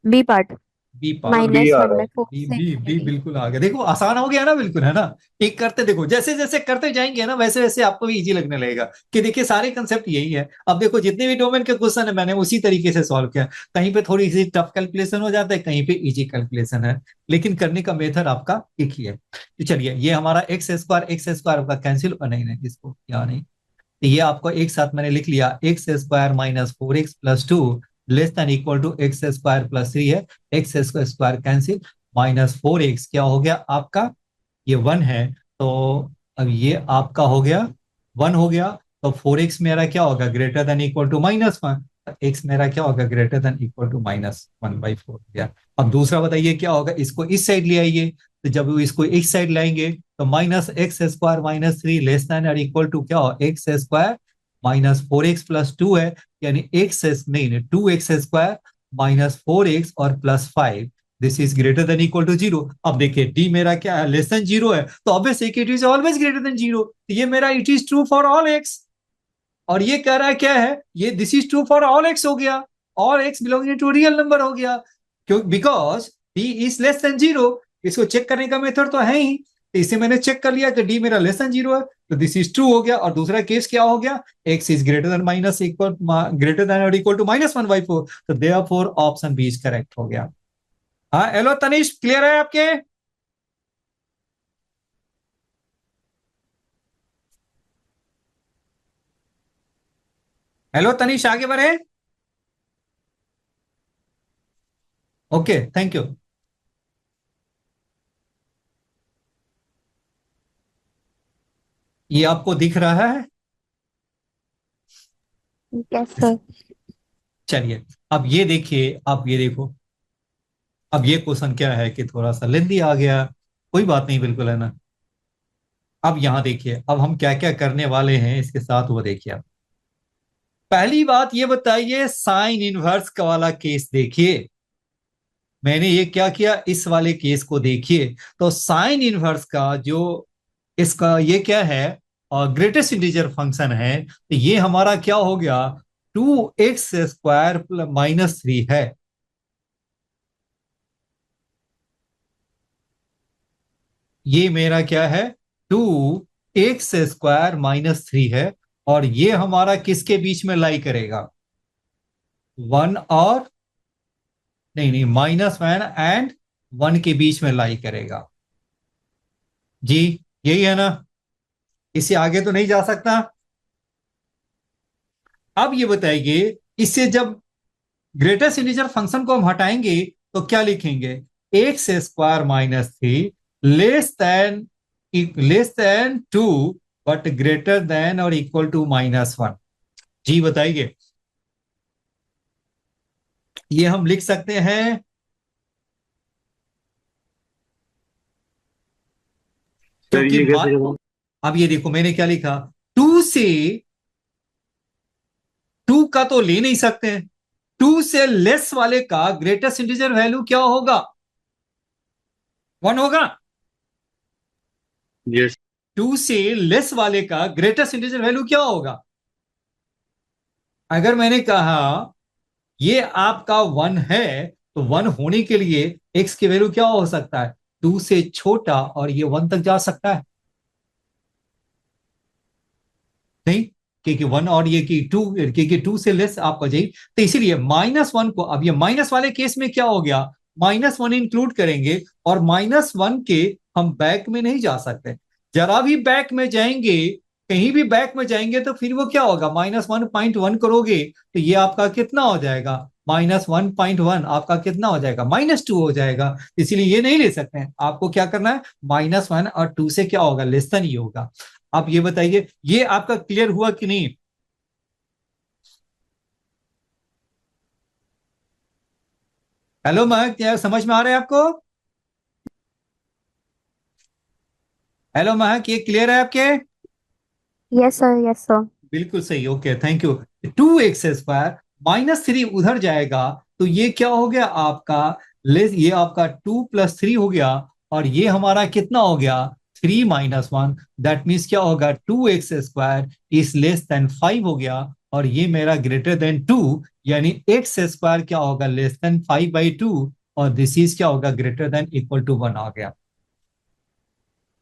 B part. B power B minus आ वन रहा बाई है। फोर बी से बी बी infinity। बिल्कुल आ गया। देखो आसान हो गया ना, बिल्कुल है ना। एक करते देखो, जैसे जैसे करते जाएंगे ना वैसे वैसे आपको भी इजी लगने लगेगा कि देखिए सारे कंसेप्ट यही है। अब देखो जितने भी डोमेन के क्वेश्चन है मैंने उसी तरीके से सॉल्व किया। कहीं पे थोड़ी सी टफ कैलकुलेशन हो जाता है, कहीं पे इजी कैलकुलेशन है, लेकिन करने का मेथड आपका एक ही है। तो चलिए ये हमारा एक्स स्क्वायर आपका कैंसिल, नहीं नहीं इसको क्या नहीं, तो ये आपको एक साथ मैंने लिख लिया, x square minus 4x plus 2 less than equal to x square plus 3 है। X square cancel, minus 4x क्या हो गया आपका, ये 1 है। तो अब ये आपका हो गया 1 हो गया। तो 4x मेरा क्या होगा, greater than equal to -1। X मेरा क्या होगा, ग्रेटर देन इक्वल टू -1/4 हो गया। अब दूसरा बताइए क्या होगा, इसको इस साइड ले आइए। तो जब इसको इस साइड लाएंगे तो -x² - 3 लेस देन और इक्वल टू क्या हो, x² -4x प्लस 2 है, यानी x नहीं 2x² -4x और +5, this is greater than equal to 0। अब देखिए डी मेरा क्या है, लेस देन 0 है, तो obvious it is always greater than 0। ये मेरा it is true for all x. और ये कह रहा है क्या है, ये this is true for all x हो गया, all x belonging to real number हो गया, क्यों, because D is less than 0। इसको चेक करने का मेथड तो है ही, तो इसे मैंने चेक कर लिया कि डी मेरा लेस देन 0 है, तो दिस इज ट्रू हो गया। और दूसरा केस क्या हो गया, x is greater than minus equal greater than और इक्वल टू -1/4, तो therefore option B is correct हो गया। हाँ हेलो तनिष, क्लियर है आपके? हेलो तनिष, आगे बढ़े। Okay thank you. ये आपको दिख रहा है? Yes sir. चलिए अब ये देखिए, अब ये देखो, अब ये क्वेश्चन क्या है कि थोड़ा सा लेंदी आ गया, कोई बात नहीं, बिल्कुल है ना। अब यहां देखिए, अब हम क्या क्या करने वाले हैं इसके साथ वो देखिए। आप पहली बात ये बताइए, साइन इनवर्स का वाला केस देखिए। मैंने ये क्या किया, इस वाले केस को देखिए। तो साइन इनवर्स का जो इसका ये क्या है, ग्रेटेस्ट इंटीजर फंक्शन है, तो ये हमारा क्या हो गया, 2x² -3 है। ये मेरा क्या है, 2x² - 3 है। और ये हमारा किसके बीच में लाई करेगा, 1 और नहीं नहीं -1 एंड 1 के बीच में लाई करेगा। जी यही है ना, इससे आगे तो नहीं जा सकता। अब ये बताइए, इससे जब ग्रेटेस्ट इंटीजर फंक्शन को हम हटाएंगे तो क्या लिखेंगे, x² - 3 less than 2 but greater than और इक्वल टू -1। जी बताइए, ये हम लिख सकते हैं, सर क्योंकि ये कैसे जवाब? अब ये देखो मैंने क्या लिखा, 2 से 2 का तो ले नहीं सकते हैं, 2 से लेस वाले का ग्रेटेस्ट इंटीजर वैल्यू क्या होगा, 1 होगा। यस। 2 से लेस वाले का ग्रेटेस्ट इंटीजर वैल्यू क्या होगा। अगर मैंने कहा ये आपका 1 है, तो 1 होने के लिए x की वैल्यू क्या हो सकता है, 2 से छोटा, और ये 1 तक जा सकता है नहीं, क्योंकि 1 और ये की 2, क्योंकि 2 से लेस आपका जाए, तो इसीलिए -1 को, अब ये माइनस वाले केस में क्या हो गया, -1 इंक्लूड करेंगे, और -1 के हम बैक में नहीं जा सकते। जरा भी बैक में जाएंगे, कहीं भी बैक में जाएंगे तो फिर वो क्या होगा, -1.1 करोगे तो ये आपका कितना हो जाएगा, -1.1 आपका कितना हो जाएगा, -2 हो जाएगा। इसीलिए ये नहीं ले सकते हैं, आपको क्या करना है, -1 और 2 से क्या होगा, लेस देन ही होगा। आप ये बताइए, ये आपका क्लियर हुआ कि नहीं? हेलो महक, क्या समझ में आ रहा है आपको? हेलो महक, ये क्लियर है आपके? Yes sir, yes sir. बिल्कुल सही, ओके थैंक यू। 2x² -3 उधर जाएगा, तो ये क्या हो गया आपका, ये आपका 2 + 3 हो गया, और ये हमारा कितना हो गया, 3 - 1, दैट मीन्स क्या होगा, 2x² इज लेस देन 5 हो गया, और ये मेरा ग्रेटर देन 2, यानी x² क्या होगा, लेस देन 5/2, और दिस इज क्या होगा, ग्रेटर देन इक्वल टू 1 आ गया।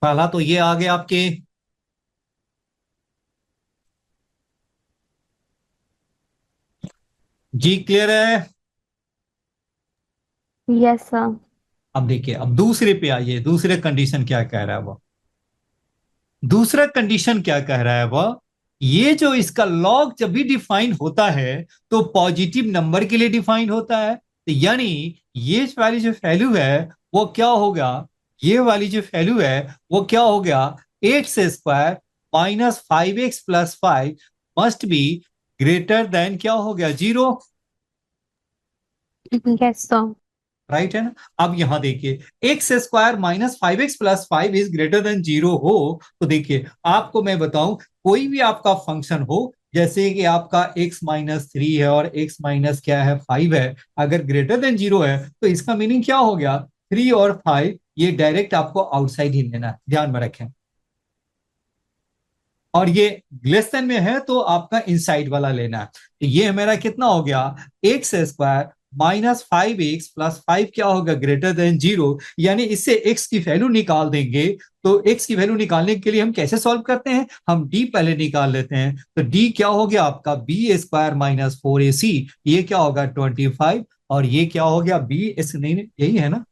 पहला तो ये आ गया आपके। जी क्लियर है? Yes sir. अब देखिए, अब दूसरे पे आइए, दूसरे कंडीशन क्या कह रहा है वो। दूसरा कंडीशन क्या कह रहा है वह, ये जो इसका लॉग जब भी डिफाइन होता है तो पॉजिटिव नंबर के लिए डिफाइन होता है, तो यानी ये वाली जो वैल्यू है वो क्या होगा, ये वाली जो वैल्यू है वो क्या हो गया, x square minus 5x plus 5 must be greater then क्या हो गया, 0। Yes sir. राइट है ना? अब यहां देखिए, x square minus 5x plus 5 is greater than 0 हो, तो देखिए आपको मैं बताऊं, कोई भी आपका फंक्शन हो, जैसे कि आपका x माइनस 3 है और x माइनस क्या है 5 है, अगर ग्रेटर देन 0 है तो इसका मीनिंग क्या हो गया, 3 और 5 ये डायरेक्ट आपको आउटसाइड ही लेना है, ध्यान में रखें। और ये लेस देन में है तो आपका इनसाइड वाला लेना है। तो ये मेरा कितना हो गया, x square minus 5x plus 5 क्या होगा, ग्रेटर देन 0। यानी इससे x की वैल्यू निकाल देंगे। तो x की वैल्यू निकालने के लिए हम कैसे सॉल्व करते हैं, हम d पहले निकाल लेते हैं। तो d क्या हो गया आपका, बी स्क्वायर माइनस 4ac, ये क्या होगा 25, और ये क्या हो गया बी एस, नहीं यही है ना,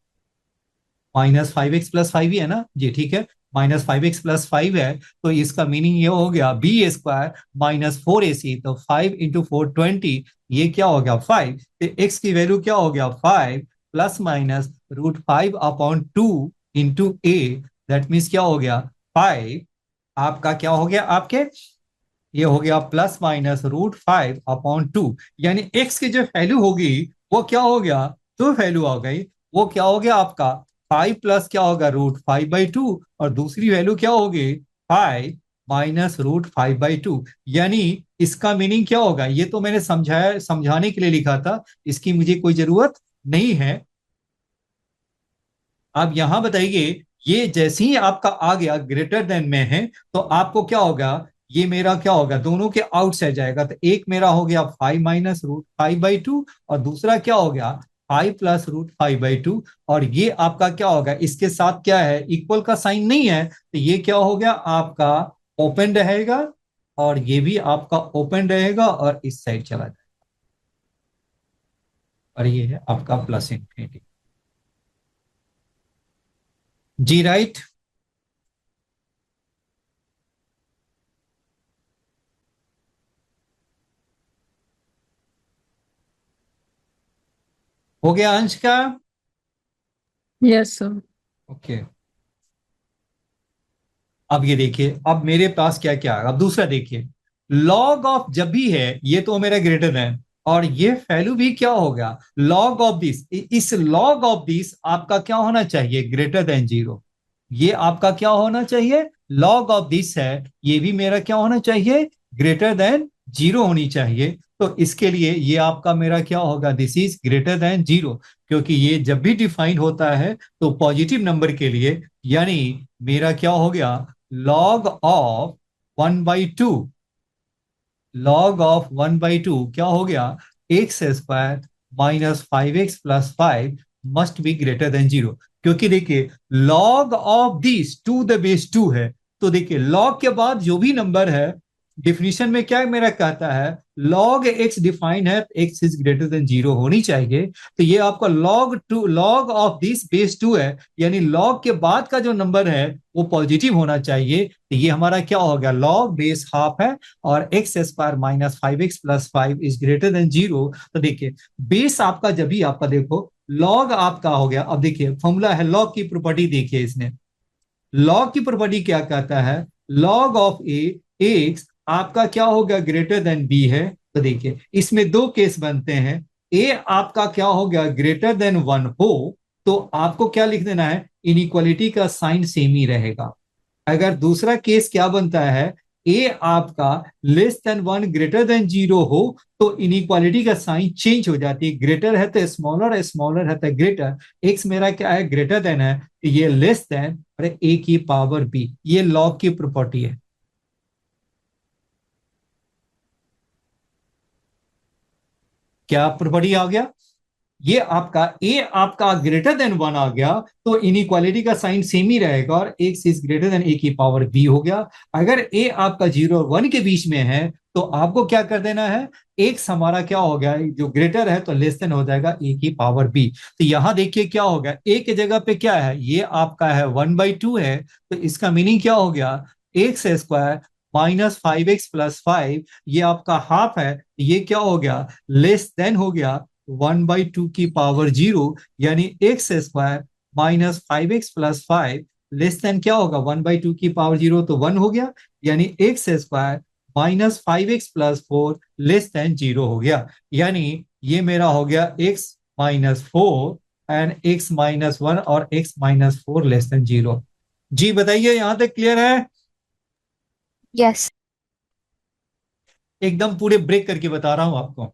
माइनस 5x प्लस 5 ही है ना जी, ठीक है, माइनस 5x प्लस 5 है। तो इसका मीनिंग ये हो गया बी स्क्वायर माइनस 4ac, तो 5 इंटू 4 20, ये क्या हो गया 5। तो x की वैल्यू क्या हो गया 5 plus minus root 5 upon 2 into a, that means क्या हो गया 5 आपका क्या हो गया आपके, ये हो गया प्लस माइनस रूट 5 अपॉन 2। यानी x की जो वैल्यू होगी वो क्या हो गया, जो वैल्यू आ गई वो क्या हो गया आपका 5 प्लस क्या होगा रूट 5/2, और दूसरी वैल्यू क्या होगी 5 माइनस रूट 5/2। यानी इसका मीनिंग क्या होगा, ये तो मैंने समझाया, समझाने के लिए लिखा था, इसकी मुझे कोई जरूरत नहीं है। आप यहां बताइए, ये जैसे ही आपका आ गया ग्रेटर देन में है तो आपको क्या होगा, ये मेरा क्या होगा, दोनों के आउटसाइड जाएगा। तो एक मेरा हो गया 5 माइनस रूट 5/2, और दूसरा क्या हो गया 5 प्लस रूट 5/2। और ये आपका क्या होगा, इसके साथ क्या है, इक्वल का साइन नहीं है, तो ये क्या हो गया आपका ओपन रहेगा, और ये भी आपका ओपन रहेगा और इस साइड चला जाएगा, और ये है आपका प्लस इंफिनिटी। जी राइट। हो गया अंश का? Yes sir. ओके। अब ये देखिए, अब मेरे पास क्या क्या है, अब दूसरा देखिए, लॉग ऑफ जब भी है ये तो मेरा ग्रेटर देन, और ये वैल्यू भी क्या होगा लॉग ऑफ दिस, इस लॉग ऑफ दिस आपका क्या होना चाहिए, ग्रेटर देन 0। ये आपका क्या होना चाहिए, लॉग ऑफ दिस है, ये भी मेरा क्या होना चाहिए, ग्रेटर देन 0 होनी चाहिए। तो इसके लिए ये आपका मेरा क्या होगा, दिस इज ग्रेटर देन 0, क्योंकि ये जब भी डिफाइन होता है तो पॉजिटिव नंबर के लिए, यानी मेरा क्या हो गया log ऑफ 1/2, log ऑफ 1/2 क्या हो गया, x square minus 5x plus 5 must be greater than 0। क्योंकि देखिए log of this to the base 2 है, तो देखिए log के बाद जो भी नंबर है, डिफिनीशन में क्या मेरा कहता है, log x डिफाइन है, x इज ग्रेटर देन 0 होनी चाहिए। तो ये आपका log ऑफ दिस बेस 2 है, यानी log के बाद का जो नंबर है वो पॉजिटिव होना चाहिए। तो ये हमारा क्या हो गया, log बेस हाफ है, और x square minus 5x plus 5 is greater than 0। तो देखिए बेस आपका जब भी आपका देखो log आपका हो गया। अब देखिए फॉर्मूला है log की प्रॉपर्टी, देखिए इसने लॉग की प्रॉपर्टी क्या कहता है, लॉग ऑफ ए एक्स आपका क्या होगा, ग्रेटर देन बी है। तो देखिए इसमें दो केस बनते हैं, ए आपका क्या हो गया ग्रेटर देन 1 हो तो आपको क्या लिख देना है, इनइक्वालिटी का साइन सेम ही रहेगा। अगर दूसरा केस क्या बनता है, ए आपका लेस देन 1 ग्रेटर देन 0 हो तो इनइक्वालिटी का साइन चेंज हो जाती है, ग्रेटर है तो स्मॉलर, स्मॉलर है तो ग्रेटर। एक्स मेरा क्या है, ग्रेटर देन है, ये लेस देन और ए की पावर बी, ये लॉग की प्रॉपर्टी है। क्या प्रॉपर्टी आ गया, ये आपका a आपका ग्रेटर देन 1 आ गया तो इनइक्वालिटी का साइन सेम ही रहेगा और x is greater then a की पावर b हो गया। अगर a आपका 0 और 1 के बीच में है तो आपको क्या कर देना है, x हमारा क्या हो गया, जो ग्रेटर है तो लेस देन हो जाएगा a की पावर b। तो यहां देखिए क्या हो गया, a के जगह पे क्या है, ये आपका है 1/2 है, तो इसका मीनिंग क्या हो गया, एक्स स्क्वायर माइनस 5x+5, ये आपका हाफ है, ये क्या हो गया, लेस देन हो गया 1/2 की पावर 0, यानी x square minus 5x+5 less than क्या होगा 1/2 की पावर 0, तो 1 हो गया, यानी x square minus 5x+4 less than 0 हो गया। यानी ये मेरा हो गया x-4 एंड x-1 और x-4 लेस देन 0। जी बताइए, यहां तक क्लियर है? यस। एकदम पूरे ब्रेक करके बता रहा हूं आपको।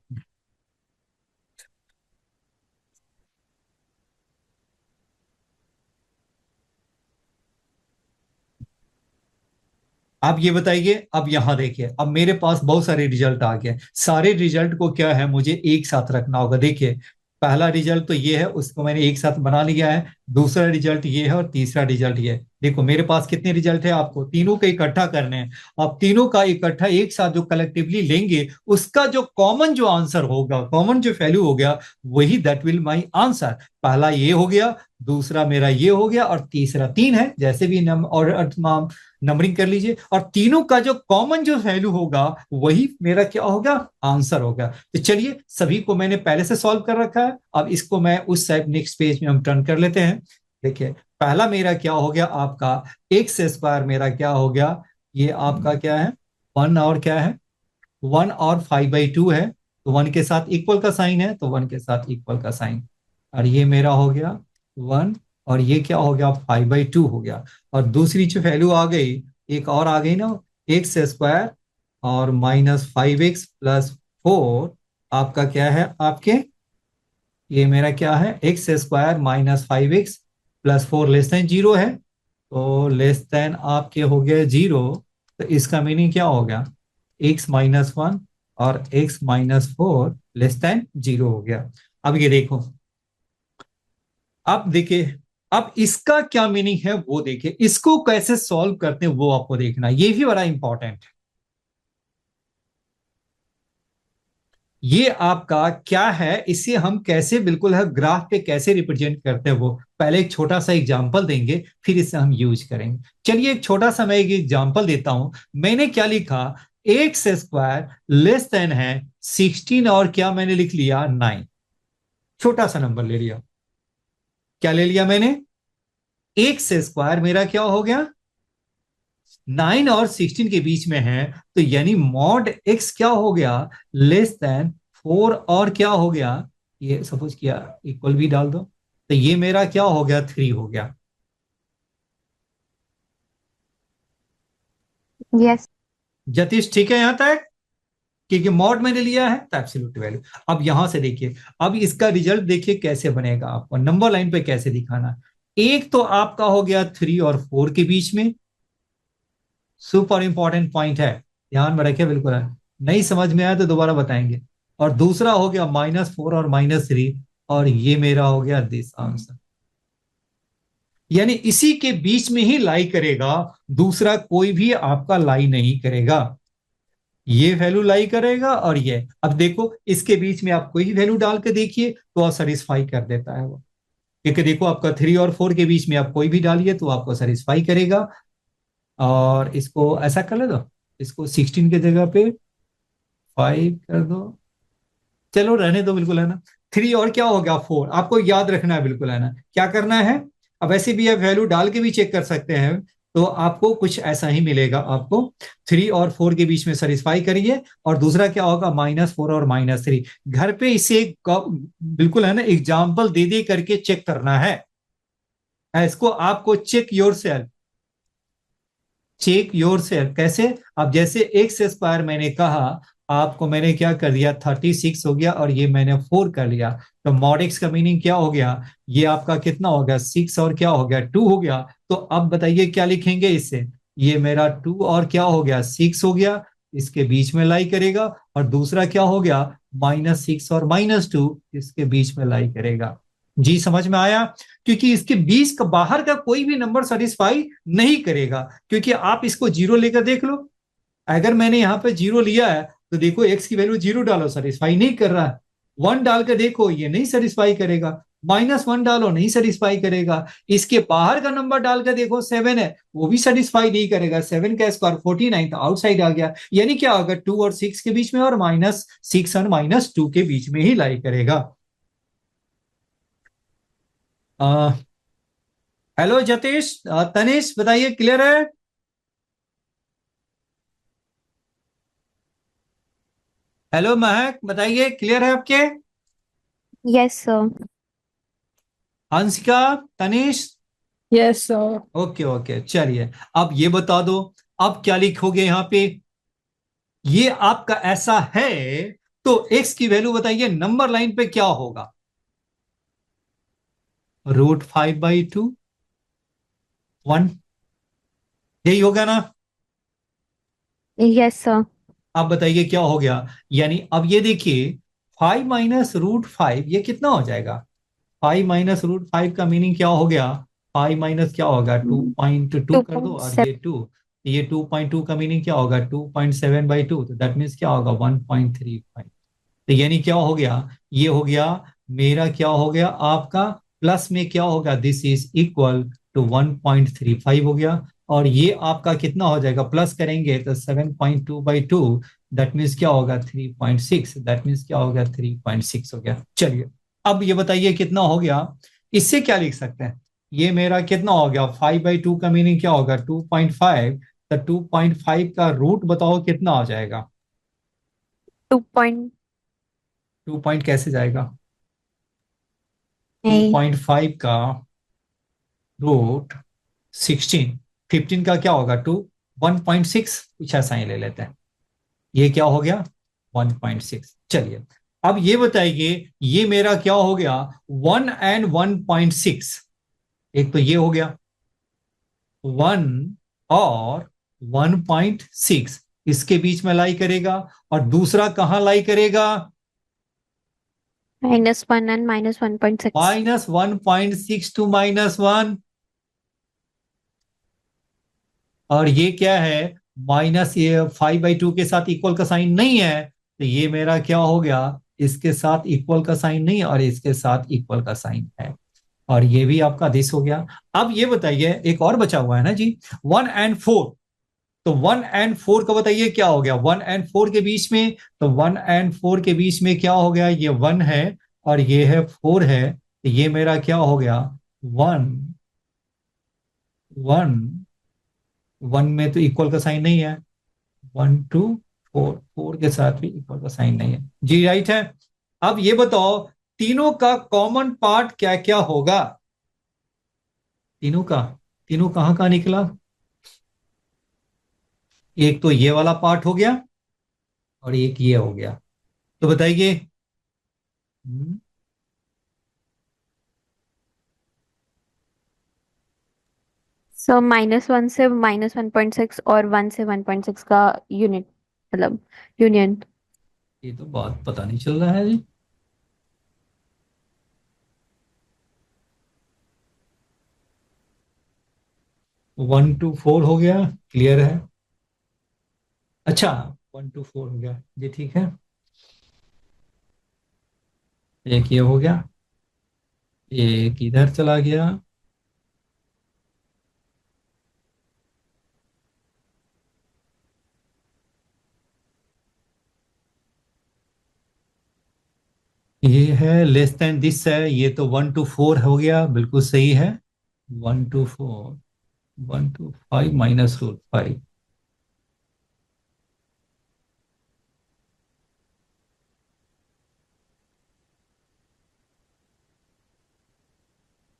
आप ये बताइए, अब यहां देखिए, अब मेरे पास बहुत सारे रिजल्ट आ गए, सारे रिजल्ट को क्या है मुझे एक साथ रखना होगा। देखिए पहला रिजल्ट तो ये है, उसको मैंने एक साथ बना लिया है, दूसरा रिजल्ट ये है और तीसरा रिजल्ट ये है। देखो मेरे पास कितने रिजल्ट है, आपको तीनों का इकट्ठा करने हैं। आप तीनों का इकट्ठा एक साथ जो कलेक्टिवली लेंगे, उसका जो कॉमन जो आंसर होगा, कॉमन जो वैल्यू हो गया, वही दैट विल माई आंसर। पहला ये हो गया, दूसरा मेरा ये हो गया और तीसरा, तीन है जैसे भी नंबरिंग कर लीजिए, और तीनों का जो कॉमन जो वैल्यू होगा वही मेरा क्या होगा, आंसर होगा। तो चलिए सभी को मैंने पहले से सॉल्व कर रखा है, अब इसको मैं उस साइड नेक्स्ट पेज में हम टर्न कर लेते हैं। देखिए पहला मेरा क्या हो गया, आपका एक्स स्क्वायर मेरा क्या हो गया, ये आपका क्या है, 1 और क्या है, 1 और 5/2 है, तो 1 के साथ इक्वल का साइन है, तो 1 के साथ इक्वल का साइन, और ये मेरा हो गया 1 और ये क्या हो गया 5/2 हो गया। और दूसरी जो वैल्यू आ गई, एक और आ गई ना, एक्स स्क्वायर और -5x+4, आपका क्या है, आपके ये मेरा क्या है, x square -5x+4 less than 0 है, तो लेस देन आपके हो गए 0, तो इसका मीनिंग क्या हो गया, x-1 और x-4 लेस देन 0 हो गया। अब ये देखो, अब देखिए, अब इसका क्या मीनिंग है वो देखिए, इसको कैसे सॉल्व करते हैं वो आपको देखना, ये भी बड़ा इंपॉर्टेंट है। ये आपका क्या है, इसे हम कैसे बिल्कुल है ग्राफ पे कैसे रिप्रेजेंट करते हैं, वो पहले एक छोटा सा एग्जांपल देंगे, फिर इसे हम यूज करेंगे। चलिए एक छोटा सा मैं एक एग्जांपल देता हूं। मैंने क्या लिखा, एक्स स्क्वायर लेस देन है 16 और क्या मैंने लिख लिया 9, छोटा सा नंबर ले लिया। क्या ले लिया मैंने, एक्स स्क्वायर मेरा क्या हो गया 9 और 16 के बीच में है, तो यानी मॉड एक्स क्या हो गया, लेस देन 4 और क्या हो गया, ये सपोज किया इक्वल भी डाल दो, तो ये मेरा क्या हो गया 3 हो गया। यस। जतीश ठीक है यहां तक, क्योंकि मॉड मैंने लिया है तो एब्सोल्यूट वैल्यू। अब यहां से देखिए, अब इसका रिजल्ट देखिए कैसे बनेगा, आपको नंबर लाइन पे कैसे दिखाना। एक तो आपका हो गया 3 और 4 के बीच में, सुपर इंपॉर्टेंट पॉइंट है, ध्यान में रखिए बिल्कुल है, नहीं समझ में आया तो दोबारा बताएंगे। और दूसरा हो गया -4 और -3, और ये मेरा हो गया दिस आंसर, यानी इसी के बीच में ही लाई करेगा, दूसरा कोई भी आपका लाई नहीं करेगा, ये वैल्यू लाई करेगा और ये। अब देखो इसके बीच में आप कोई भी वैल्यू डाल के देखिए तो सेटिस्फाई कर देता है वो, क्योंकि देखो आपका 3 और 4 के बीच में आप कोई भी डालिए तो आपको सेटिस्फाई करेगा। और इसको ऐसा कर ले दो, इसको 16 के जगह पे 5 कर दो, चलो रहने दो बिल्कुल है ना। 3 और क्या हो गया 4, आपको याद रखना है बिल्कुल है ना, क्या करना है। अब ऐसे भी आप वैल्यू डाल के भी चेक कर सकते हैं, तो आपको कुछ ऐसा ही मिलेगा, आपको 3 और 4 के बीच में सेटिस्फाई करिए, और दूसरा क्या होगा -4 और -3। घर पे इसे बिल्कुल है ना एग्जाम्पल दे दे करके चेक करना है, इसको आपको check yourself, check yourself कैसे। अब जैसे एक्स स्क्वायर मैंने कहा, आपको मैंने क्या कर दिया 36 हो गया, और ये मैंने 4 कर लिया, तो मॉड एक्स का मीनिंग क्या हो गया, ये आपका कितना हो गया 6 और क्या हो गया 2 हो गया। तो अब बताइए क्या लिखेंगे इससे, ये मेरा 2 और क्या हो गया 6 हो गया, इसके बीच में लाई करेगा, और दूसरा क्या हो गया, -6 और -2 इसके बीच में लाई करेगा। जी समझ में आया? क्योंकि इसके बीच का बाहर का कोई भी नंबर सेटिस्फाई नहीं करेगा, क्योंकि आप इसको जीरो लेकर देख लो। अगर मैंने यहाँ पे जीरो लिया है तो देखो एक्स की वैल्यू जीरो डालो, सेटिस्फाई नहीं कर रहा है। 1 डाल कर देखो, ये नहीं सेटिस्फाई करेगा। -1 डालो, नहीं सेटिस्फाई करेगा। इसके बाहर का नंबर डाल कर देखो, 7 है, वो भी सेटिस्फाई नहीं करेगा। 7 का स्क्वायर 49, तो आउटसाइड आ गया। यानी क्या होगा, 2 और 6 के बीच में, और -6 और -2 के बीच में ही लाई करेगा। हेलो जतेश, तनेश बताइए, क्लियर है? हेलो महक बताइए, क्लियर है आपके? Yes sir. Hansika, Tanish, yes sir. Okay okay, चलिए अब ये बता दो, अब क्या लिखोगे यहाँ पे? ये आपका ऐसा है, तो x की वैल्यू बताइए नंबर लाइन पे क्या होगा? √5/2, 1, यही होगा ना? Yes sir. अब बताइए क्या हो गया? यानी अब ये देखिए, 5 माइनस √5 ये कितना हो जाएगा? 5 माइनस √5 का मीनिंग क्या हो गया? 5 माइनस क्या होगा, 2.2 कर दो, और 2.7। ये 2, ये 2.2 का मीनिंग क्या होगा, 2.7/2, तो दैट मीन्स क्या होगा, 1.35। तो यानी क्या हो गया, ये हो गया मेरा, क्या हो गया आपका, प्लस में क्या होगा, दिस इज इक्वल टू 1.35 हो गया। और ये आपका कितना हो जाएगा, प्लस करेंगे तो 7.2/2, दैट मीन्स क्या होगा, 3.6, दैट मीन्स क्या होगा, 3.6 हो गया। चलिए अब ये बताइए कितना हो गया, इससे क्या लिख सकते हैं? ये मेरा कितना हो गया, 5/2 का मीनिंग क्या होगा, 2.5। तो 2.5 का रूट बताओ कितना हो जाएगा? 2 2 पॉइंट कैसे जाएगा? नहीं। 2.5 का रूट 16, 15 का क्या होगा, 1.6, कुछ ऐसा ही ले लेते हैं। ये क्या हो गया, 1.6। चलिए अब ये बताइए, ये मेरा क्या हो गया, 1 एंड 1.6। एक तो ये हो गया 1 और 1.6, इसके बीच में लाई करेगा, और दूसरा कहां लाई करेगा, -1 and -1.6। -1.6 टू -1। और ये क्या है, माइनस, ये 5/2 के साथ इक्वल का साइन नहीं है, तो ये मेरा क्या हो गया, इसके साथ इक्वल का साइन नहीं, और इसके साथ इक्वल का साइन है। और ये भी आपका दिस हो गया। अब ये बताइए, एक और बचा हुआ है ना जी, 1 and 4। तो 1 and 4 का बताइए क्या हो गया, 1 and 4 के बीच में, तो 1 and 4 के बीच में क्या हो गया, ये 1 है और ये है 4 है, तो ये मेरा क्या हो गया, 1 1, 1 में तो इक्वल का साइन नहीं है, 1 2 4, 4 के साथ भी इक्वल का साइन नहीं है जी, राइट है। अब ये बताओ, तीनों का कॉमन पार्ट क्या क्या होगा? तीनों का, तीनों कहां कहां निकला? एक तो ये वाला पार्ट हो गया, और एक ये हो गया, तो बताइए। सो -1 से -1.6 और 1 से 1.6 का यूनिट, मतलब यूनियन। ये तो बात पता नहीं चल रहा है जी। 1 to 4 हो गया, क्लियर है। अच्छा, 1 to 4 हो गया जी, ठीक है। एक ये हो गया, एक इधर चला गया, ये है लेस देन दिस है, ये तो 1 to 4 हो गया, बिल्कुल सही है। 1 to 4, 1 to 5 -√5।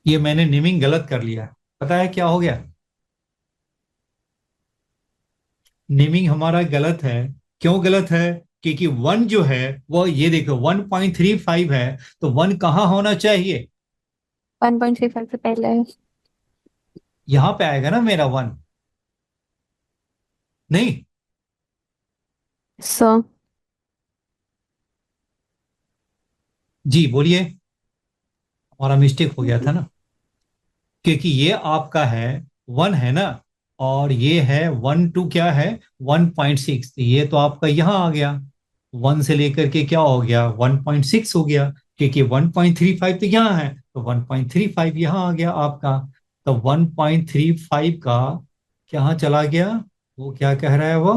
ये मैंने नेमिंग गलत कर लिया, पता है क्या हो गया? नेमिंग हमारा गलत है। क्यों गलत है? क्योंकि 1 जो है वो, ये देखो 1.35 है, तो 1 कहाँ होना चाहिए, 1.35 से पहले है। यहां पे आएगा ना मेरा 1, नहीं? सर जी बोलिए, हमारा मिस्टेक हो गया था ना, क्योंकि ये आपका है 1 है ना, और ये है 1 to क्या है 1.6, तो ये तो आपका यहाँ आ गया, 1 से लेकर के क्या हो गया 1.6 हो गया, क्योंकि 1.35 तो यहाँ है, तो 1.35 यहाँ आ गया आपका। तो 1.35 का कहाँ चला गया, वो क्या कह रहा है वो,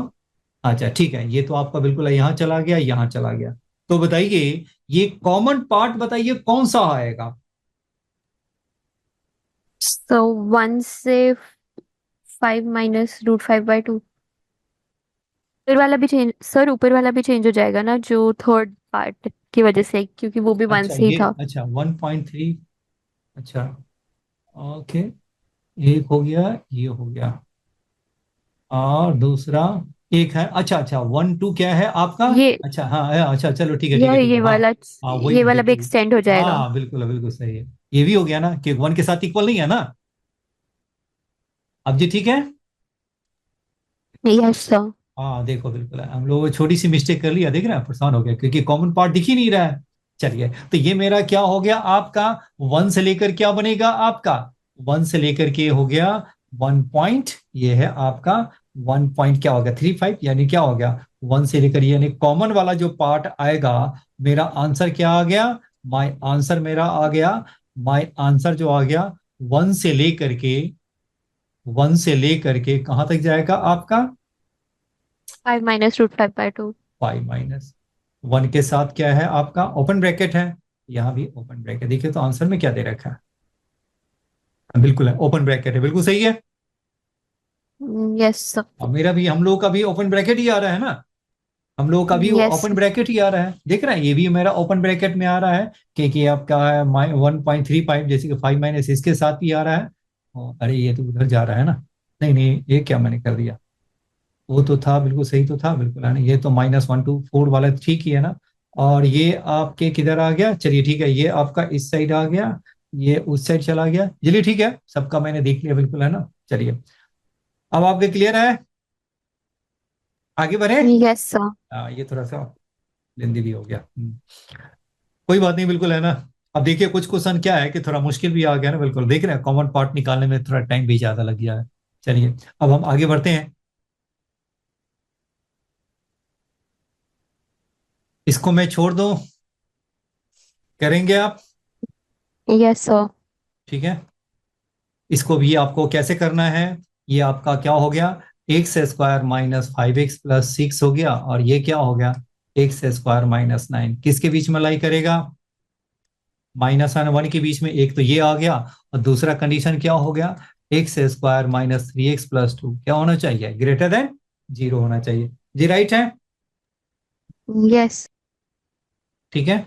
अच्छा ठीक है, ये तो आपका बिल्कुल यहाँ चला गया, यहाँ चला गया। तो बताइए ये कॉमन पार्ट बताइए कौन सा आएगा। सो 1 से 5 माइनस √5/2। ऊपर वाला भी चेंज सर, ऊपर वाला भी चेंज हो जाएगा ना, जो थर्ड पार्ट की वजह से, क्योंकि वो भी 1 अच्छा से ही ये था। अच्छा 1.3, अच्छा ओके, एक हो गया, ये हो गया, और दूसरा एक है, अच्छा अच्छा 1 2 क्या है आपका, ये अच्छा हाँ अच्छा चलो ठीक है ठीक है ये ठीक ये है, हाँ वाला हाँ वही ये तो वाला भी बिल्कुल, एक्सटेंड हो जाएगा। हाँ बिल्कुल बिल्कुल सही है, ये भी हो गया ना कि 1 के साथ इक्वल नहीं है ना। अब जी ठीक है, यस सर। हाँ देखो बिल्कुल है, हम लोग छोटी सी मिस्टेक कर लिया, देख रहे हैं परेशान हो गया क्योंकि कॉमन पार्ट दिख ही नहीं रहा है। चलिए तो ये मेरा क्या हो गया आपका, 1 से लेकर क्या बनेगा आपका, 1 से लेकर के हो गया 1 पॉइंट, ये है आपका 1 पॉइंट क्या हो गया 35, यानी क्या हो गया 1 से लेकर, यानी कॉमन वाला जो पार्ट आएगा, मेरा आंसर क्या आ गया, माय आंसर मेरा आ गया, माय आंसर जो आ गया 1 से लेकर के, 1 से लेकर के कहां तक जाएगा आपका 5 माइनस √5/2। 5 - 1 के साथ क्या है आपका ओपन ब्रैकेट है, यहाँ भी ओपन ब्रैकेट, देखिए तो आंसर में क्या दे रखा है, बिल्कुल है ओपन ब्रैकेट है, बिल्कुल सही है। Yes sir. अब मेरा भी, हम लोग का भी ओपन ब्रैकेट ही आ रहा है ना, हम लोगों का भी यस। ओपन ब्रैकेट ही आ रहा है, देख रहे हैं ये भी मेरा ओपन ब्रैकेट में आ रहा है, क्योंकि आपका है 1.35, जैसे कि 5 माइनस इसके साथ ही आ रहा है। अरे ये तो उधर जा रहा है ना, नहीं नहीं ये क्या मैंने कर दिया, वो तो था बिल्कुल सही तो था बिल्कुल है ना, ये तो -1 to 4 वाला ठीक ही है ना, और ये आपके किधर आ गया, चलिए ठीक है, ये आपका इस साइड आ गया, ये उस साइड चला गया, चलिए ठीक है, सबका मैंने देख लिया बिल्कुल है ना। चलिए अब आपके क्लियर है, आगे बढ़े। Yes sir. ये थोड़ा सा लेंदी भी हो गया, कोई बात नहीं बिल्कुल है ना। अब देखिए कुछ क्वेश्चन क्या है कि थोड़ा मुश्किल भी आ गया ना, बिल्कुल देख रहे हैं कॉमन पार्ट निकालने में थोड़ा टाइम भी ज्यादा लग गया है। चलिए अब हम आगे बढ़ते हैं, इसको मैं छोड़ दूं, करेंगे आप, यस सर। ठीक है। इसको भी आपको कैसे करना है, ये आपका क्या हो गया, x² - 5x + 6 हो गया, और ये क्या हो गया x² - 9, किसके बीच में लाई करेगा, -1 के बीच में, एक तो ये आ गया, और दूसरा कंडीशन क्या हो गया x² - 3x + 2 क्या होना चाहिए, ग्रेटर देन 0 होना चाहिए, जी राइट है, यस। ठीक है।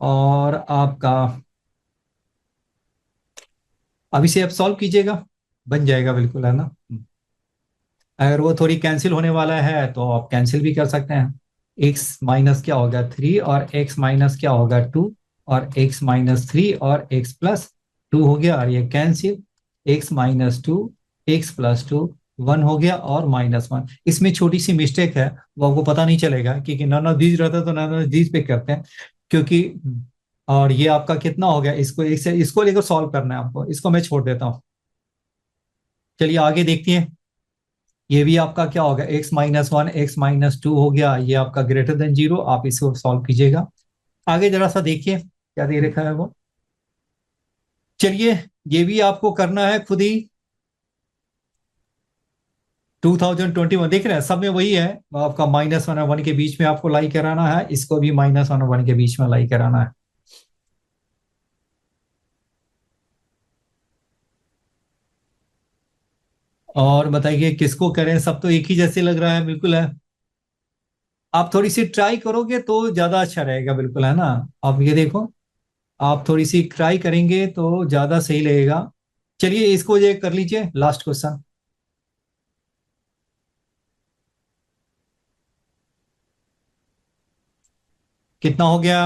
और आपका अभी से आप सॉल्व कीजिएगा, बन जाएगा बिल्कुल है ना। अगर वो थोड़ी कैंसिल होने वाला है तो आप कैंसिल भी कर सकते हैं, x माइनस क्या होगा 3, और x माइनस क्या होगा 2, और x -3 और x + 2 हो गया, और ये कैंसिल, x -2 x + 2 1 हो गया, और -1, इसमें छोटी सी मिस्टेक है, वो आपको पता नहीं चलेगा क्योंकि नन ऑफ दीज रहता है तो नन ऑफ दीज पे करते हैं, क्योंकि और ये आपका कितना हो गया, इसको लेकर सॉल्व करना है आपको, इसको मैं छोड़ देता हूँ। चलिए आगे देखते हैं, ये भी आपका क्या होगा x - 1 x - 2 हो गया, ये आपका ग्रेटर देन 0, आप इसको सॉल्व कीजिएगा। आगे जरा सा देखिए क्या दे रखा है वो, चलिए ये भी आपको करना है खुद ही, 2021 देख रहे हैं सब में वही है, आपका -1 और 1 के बीच में आपको लाई कराना है, इसको भी -1 और 1 के बीच में लाई कराना है। और बताइए किसको करें, सब तो एक ही जैसे लग रहा है, बिल्कुल है, आप थोड़ी सी ट्राई करोगे तो ज्यादा अच्छा रहेगा, बिल्कुल है ना। आप ये देखो, आप थोड़ी सी ट्राई करेंगे तो ज्यादा सही लगेगा। चलिए इसको ये कर लीजिए, लास्ट क्वेश्चन, कितना हो गया,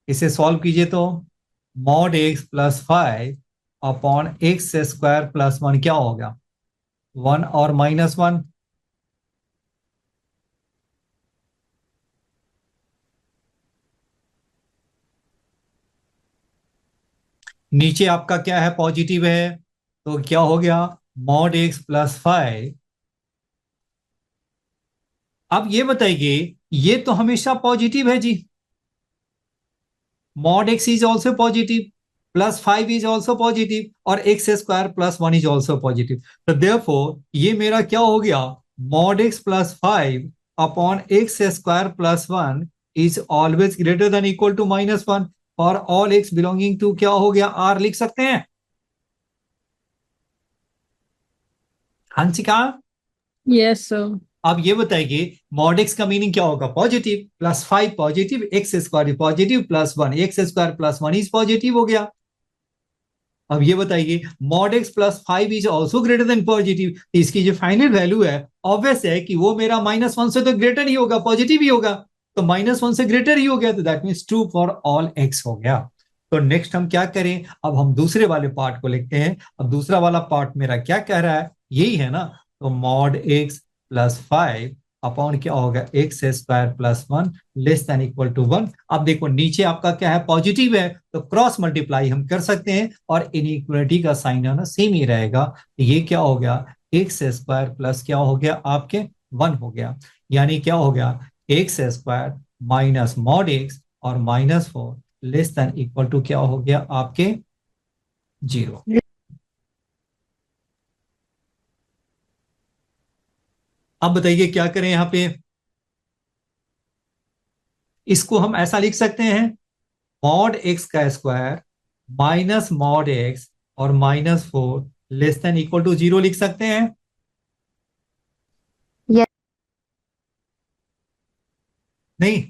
इसे सॉल्व कीजिए तो mod x + 5 अपॉन x² + 1 क्या होगा, 1 और -1, नीचे आपका क्या है, पॉजिटिव है, तो क्या हो गया, मॉड एक्स प्लस 5। अब ये बताइए, ये तो हमेशा पॉजिटिव है जी, mod x is also positive, plus 5 is also positive, और x square plus 1 is also positive. तो देयरफॉर ये मेरा क्या हो गया, mod x plus 5 upon x square plus 1 is always greater than equal to -1 for all x belonging to क्या हो गया, आर लिख सकते हैं हंसिका। Yes, sir. अब ये बताइए, मॉड एक्स का मीनिंग क्या होगा, positive, plus 5 positive, x square positive, plus 1 x square plus 1 is positive हो गया। अब ये बताइए, mod x plus 5 is also greater than positive, इसकी जो फाइनल वैल्यू है ऑब्वियस है कि वो मेरा -1 से तो ग्रेटर ही होगा, पॉजिटिव ही होगा, तो -1 से ग्रेटर ही हो गया, तो that means true for all x हो गया। तो नेक्स्ट हम क्या करें, अब हम दूसरे वाले पार्ट को लिखते हैं। अब दूसरा वाला पार्ट मेरा क्या कह रहा है, यही है ना, तो मॉड एक्स प्लस 5 अपॉन क्या होगा, x square plus 1 less than equal to 1। अब देखो नीचे आपका क्या है, पॉजिटिव है, तो क्रॉस मल्टीप्लाई हम कर सकते हैं, और इनइक्वालिटी का साइन है ना सेम ही रहेगा। तो ये क्या हो गया, एक्स स्क्वायर प्लस क्या हो गया आपके 1 हो गया, यानी क्या हो गया, x square minus mod x और -4 लेस देन इक्वल टू क्या हो गया आपके 0। अब बताइए क्या करें यहां पे, इसको हम ऐसा लिख सकते हैं, मॉड एक्स का स्क्वायर माइनस मॉड एक्स और -4 लेस देन इक्वल टू 0 लिख सकते हैं। Yes. नहीं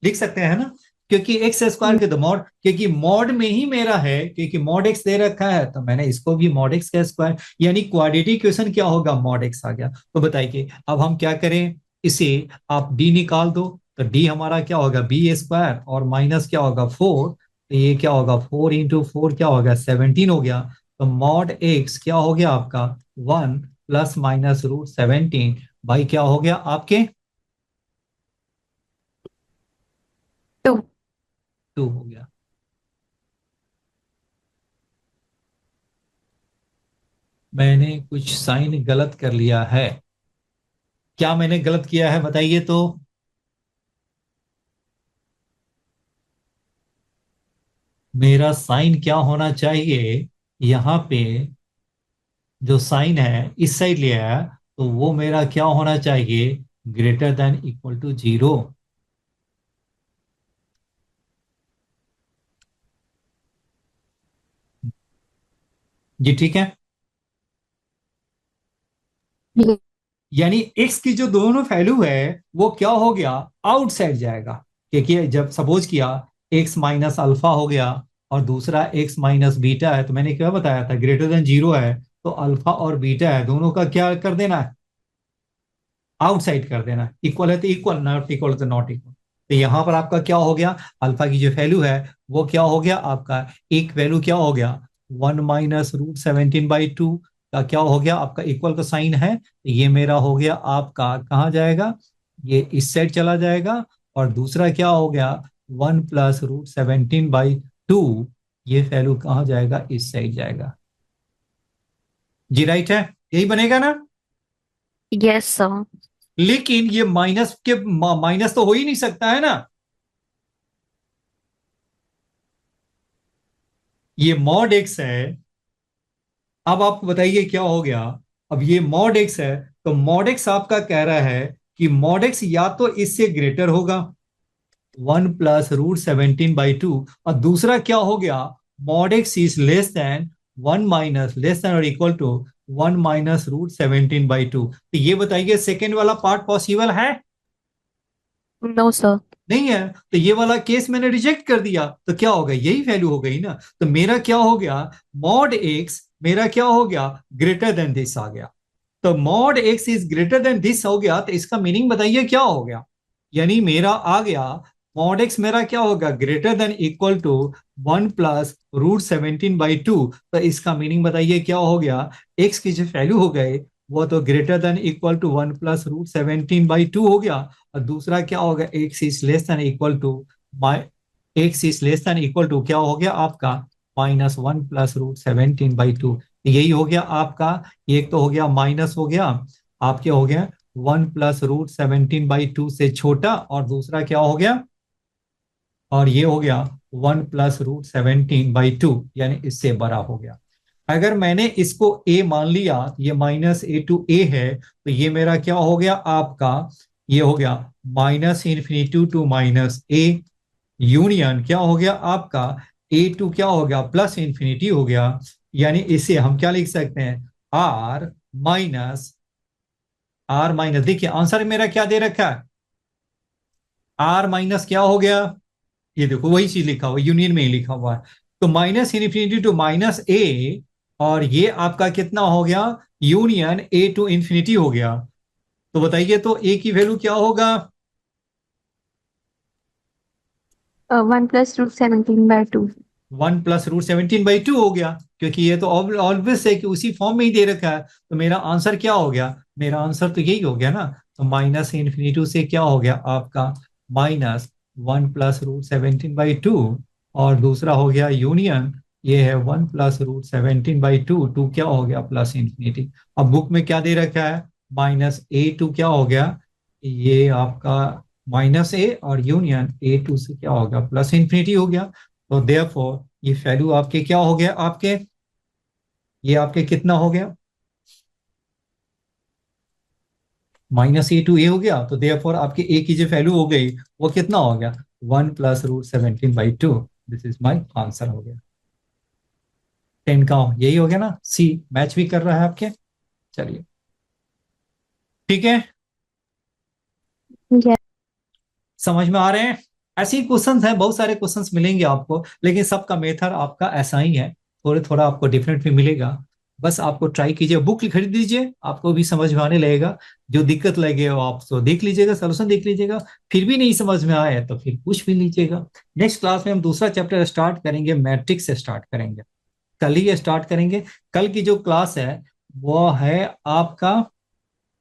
लिख सकते हैं ना, क्योंकि एक्स स्क्वायर के तो मॉड, क्योंकि मॉड में ही मेरा है, क्योंकि मॉड एक्स दे रखा है, तो मैंने इसको भी मॉड एक्स का स्क्वायर, यानी क्वाड्रेटिक इक्वेशन क्या होगा, मॉड एक्स आ गया। तो बताइए अब हम क्या करें, इसे आप डी निकाल दो, तो डी हमारा क्या होगा, बी स्क्वायर और माइनस क्या होगा 4, तो ये क्या होगा 4 इंटू 4 क्या होगा 17 हो गया। तो मॉड एक्स क्या हो गया आपका 1 प्लस माइनस रूट 17 भाई क्या हो गया आपके 2. 2 हो गया। मैंने कुछ साइन गलत कर लिया है, क्या मैंने गलत किया है बताइए तो। मेरा साइन क्या होना चाहिए, यहां पे जो साइन है इस साइड लिया है, तो वो मेरा क्या होना चाहिए, ग्रेटर देन इक्वल टू 0। जी ठीक है, Yes. यानी x की जो दोनों वैल्यू है वो क्या हो गया, आउटसाइड जाएगा, क्योंकि जब सपोज किया x माइनस अल्फा हो गया और दूसरा x माइनस बीटा है, तो मैंने क्या बताया था, ग्रेटर देन 0 है, तो अल्फा और बीटा है दोनों का क्या कर देना है, आउटसाइड कर देना, इक्वल है तो इक्वल, नॉट इक्वल तो नॉट इक्वल। तो यहां पर आपका क्या हो गया, अल्फा की जो वैल्यू है वो क्या हो गया आपका, एक वैल्यू क्या हो गया 1 माइनस रूट 17/2 का क्या हो गया आपका, इक्वल का साइन है, तो ये मेरा हो गया आपका कहाँ जाएगा, ये इस साइड चला जाएगा, और दूसरा क्या हो गया 1 प्लस रूट 17/2, ये वैल्यू कहाँ जाएगा, इस साइड जाएगा। जी राइट है, यही बनेगा ना। Yes, sir. लेकिन ये माइनस तो हो ही नहीं सकता है ना, ये मॉड एक्स है। अब आप बताइए क्या हो गया, अब ये मॉड एक्स है, तो मॉड एक्स आपका कह रहा है कि मॉड एक्स या तो इससे ग्रेटर होगा 1 प्लस रूट 17/2, और दूसरा क्या हो गया, mod x is less then 1 minus less than और इक्वल टू 1 माइनस रूट 17/2। तो ये बताइए सेकेंड वाला पार्ट पॉसिबल है, No, sir. नहीं है, तो ये वाला केस मैंने रिजेक्ट कर दिया, तो क्या होगा, यही वैल्यू हो गई ना। तो मेरा क्या हो गया, मॉड एक्स मेरा क्या हो गया, ग्रेटर देन दिस आ गया। तो mod x is greater then this हो गया, तो इसका मीनिंग बताइए क्या हो गया, यानी मेरा आ गया मॉड एक्स मेरा क्या होगा, greater than equal to 1 plus root 17/2। तो इसका मीनिंग बताइए क्या हो गया, एक्स की जो वैल्यू हो गए वो तो greater than equal to 1 plus root 17/2 हो गया, और दूसरा क्या होगा, x is less than equal to my, x is less than equal to क्या हो गया आपका माइनस 1 प्लस रूट 17/2। यही हो गया आपका, एक तो हो गया माइनस हो गया आपके, हो गया 1 प्लस रूट 17/2 से छोटा, और दूसरा क्या हो गया, और ये हो गया 1 प्लस रूट 17/2 यानी इससे बड़ा हो गया। अगर मैंने इसको a मान लिया, ये माइनस ए टू ए है, तो ये मेरा क्या हो गया आपका, ये हो गया minus infinity to minus a, union क्या हो गया आपका ए टू क्या हो गया प्लस इन्फिनिटी हो गया। यानी इसे हम क्या लिख सकते हैं, आर माइनस, देखिए आंसर मेरा क्या दे रखा है, आर माइनस क्या हो गया, ये देखो वही चीज लिखा हुआ, यूनियन में ही लिखा हुआ है। तो माइनस इन्फिनिटी टू माइनस ए, और ये आपका कितना हो गया, यूनियन ए टू इन्फिनिटी हो गया। तो बताइए तो ए की वैल्यू क्या होगा, 1 प्लस रूट 17/2। 1 प्लस रूट 17/2 हो गया, क्योंकि ये तो ऑब्वियस है कि उसी फॉर्म में ही दे रखा है। तो मेरा आंसर क्या हो गया, मेरा आंसर तो यही हो गया ना। तो माइनस इन्फिनिटी से क्या हो गया आपका माइनस 1 प्लस रूट 17/2, और दूसरा हो गया यूनियन, ये है 1 प्लस रूट 17/2, टू क्या हो गया प्लस इन्फिनिटी। अब बुक में क्या दे रखा है, माइनस ए टू क्या हो गया, ये आपका माइनस ए, और यूनियन ए टू से क्या हो गया प्लस इन्फिनिटी हो गया। तो देयरफॉर ये वैल्यू आपके क्या हो गया, आपके ये आपके कितना हो गया, माइनस ए टू ए हो गया। तो देयरफॉर आपके ए की जो वैल्यू हो गई वो कितना हो गया, 1 plus root 17/2। This is my answer हो गया 10 का, यही हो गया ना, सी मैच भी कर रहा है आपके। चलिए ठीक है, Yeah. समझ में आ रहे हैं। ऐसे ही क्वेश्चंस हैं, बहुत सारे क्वेश्चंस मिलेंगे आपको, लेकिन सबका मेथड आपका ऐसा ही है, थोड़ा थोड़ा आपको डिफरेंट भी मिलेगा। बस आपको ट्राई कीजिए, बुक खरीद लीजिए, आपको भी समझ में आने लगेगा। जो दिक्कत लगे वो आप तो देख लीजिएगा, सोल्यूशन देख लीजिएगा। फिर भी नहीं समझ में आया तो फिर पूछ भी लीजिएगा। नेक्स्ट क्लास में हम दूसरा चैप्टर स्टार्ट करेंगे, मैट्रिक्स से स्टार्ट करेंगे, कल ही स्टार्ट करेंगे। कल की जो क्लास है वो है आपका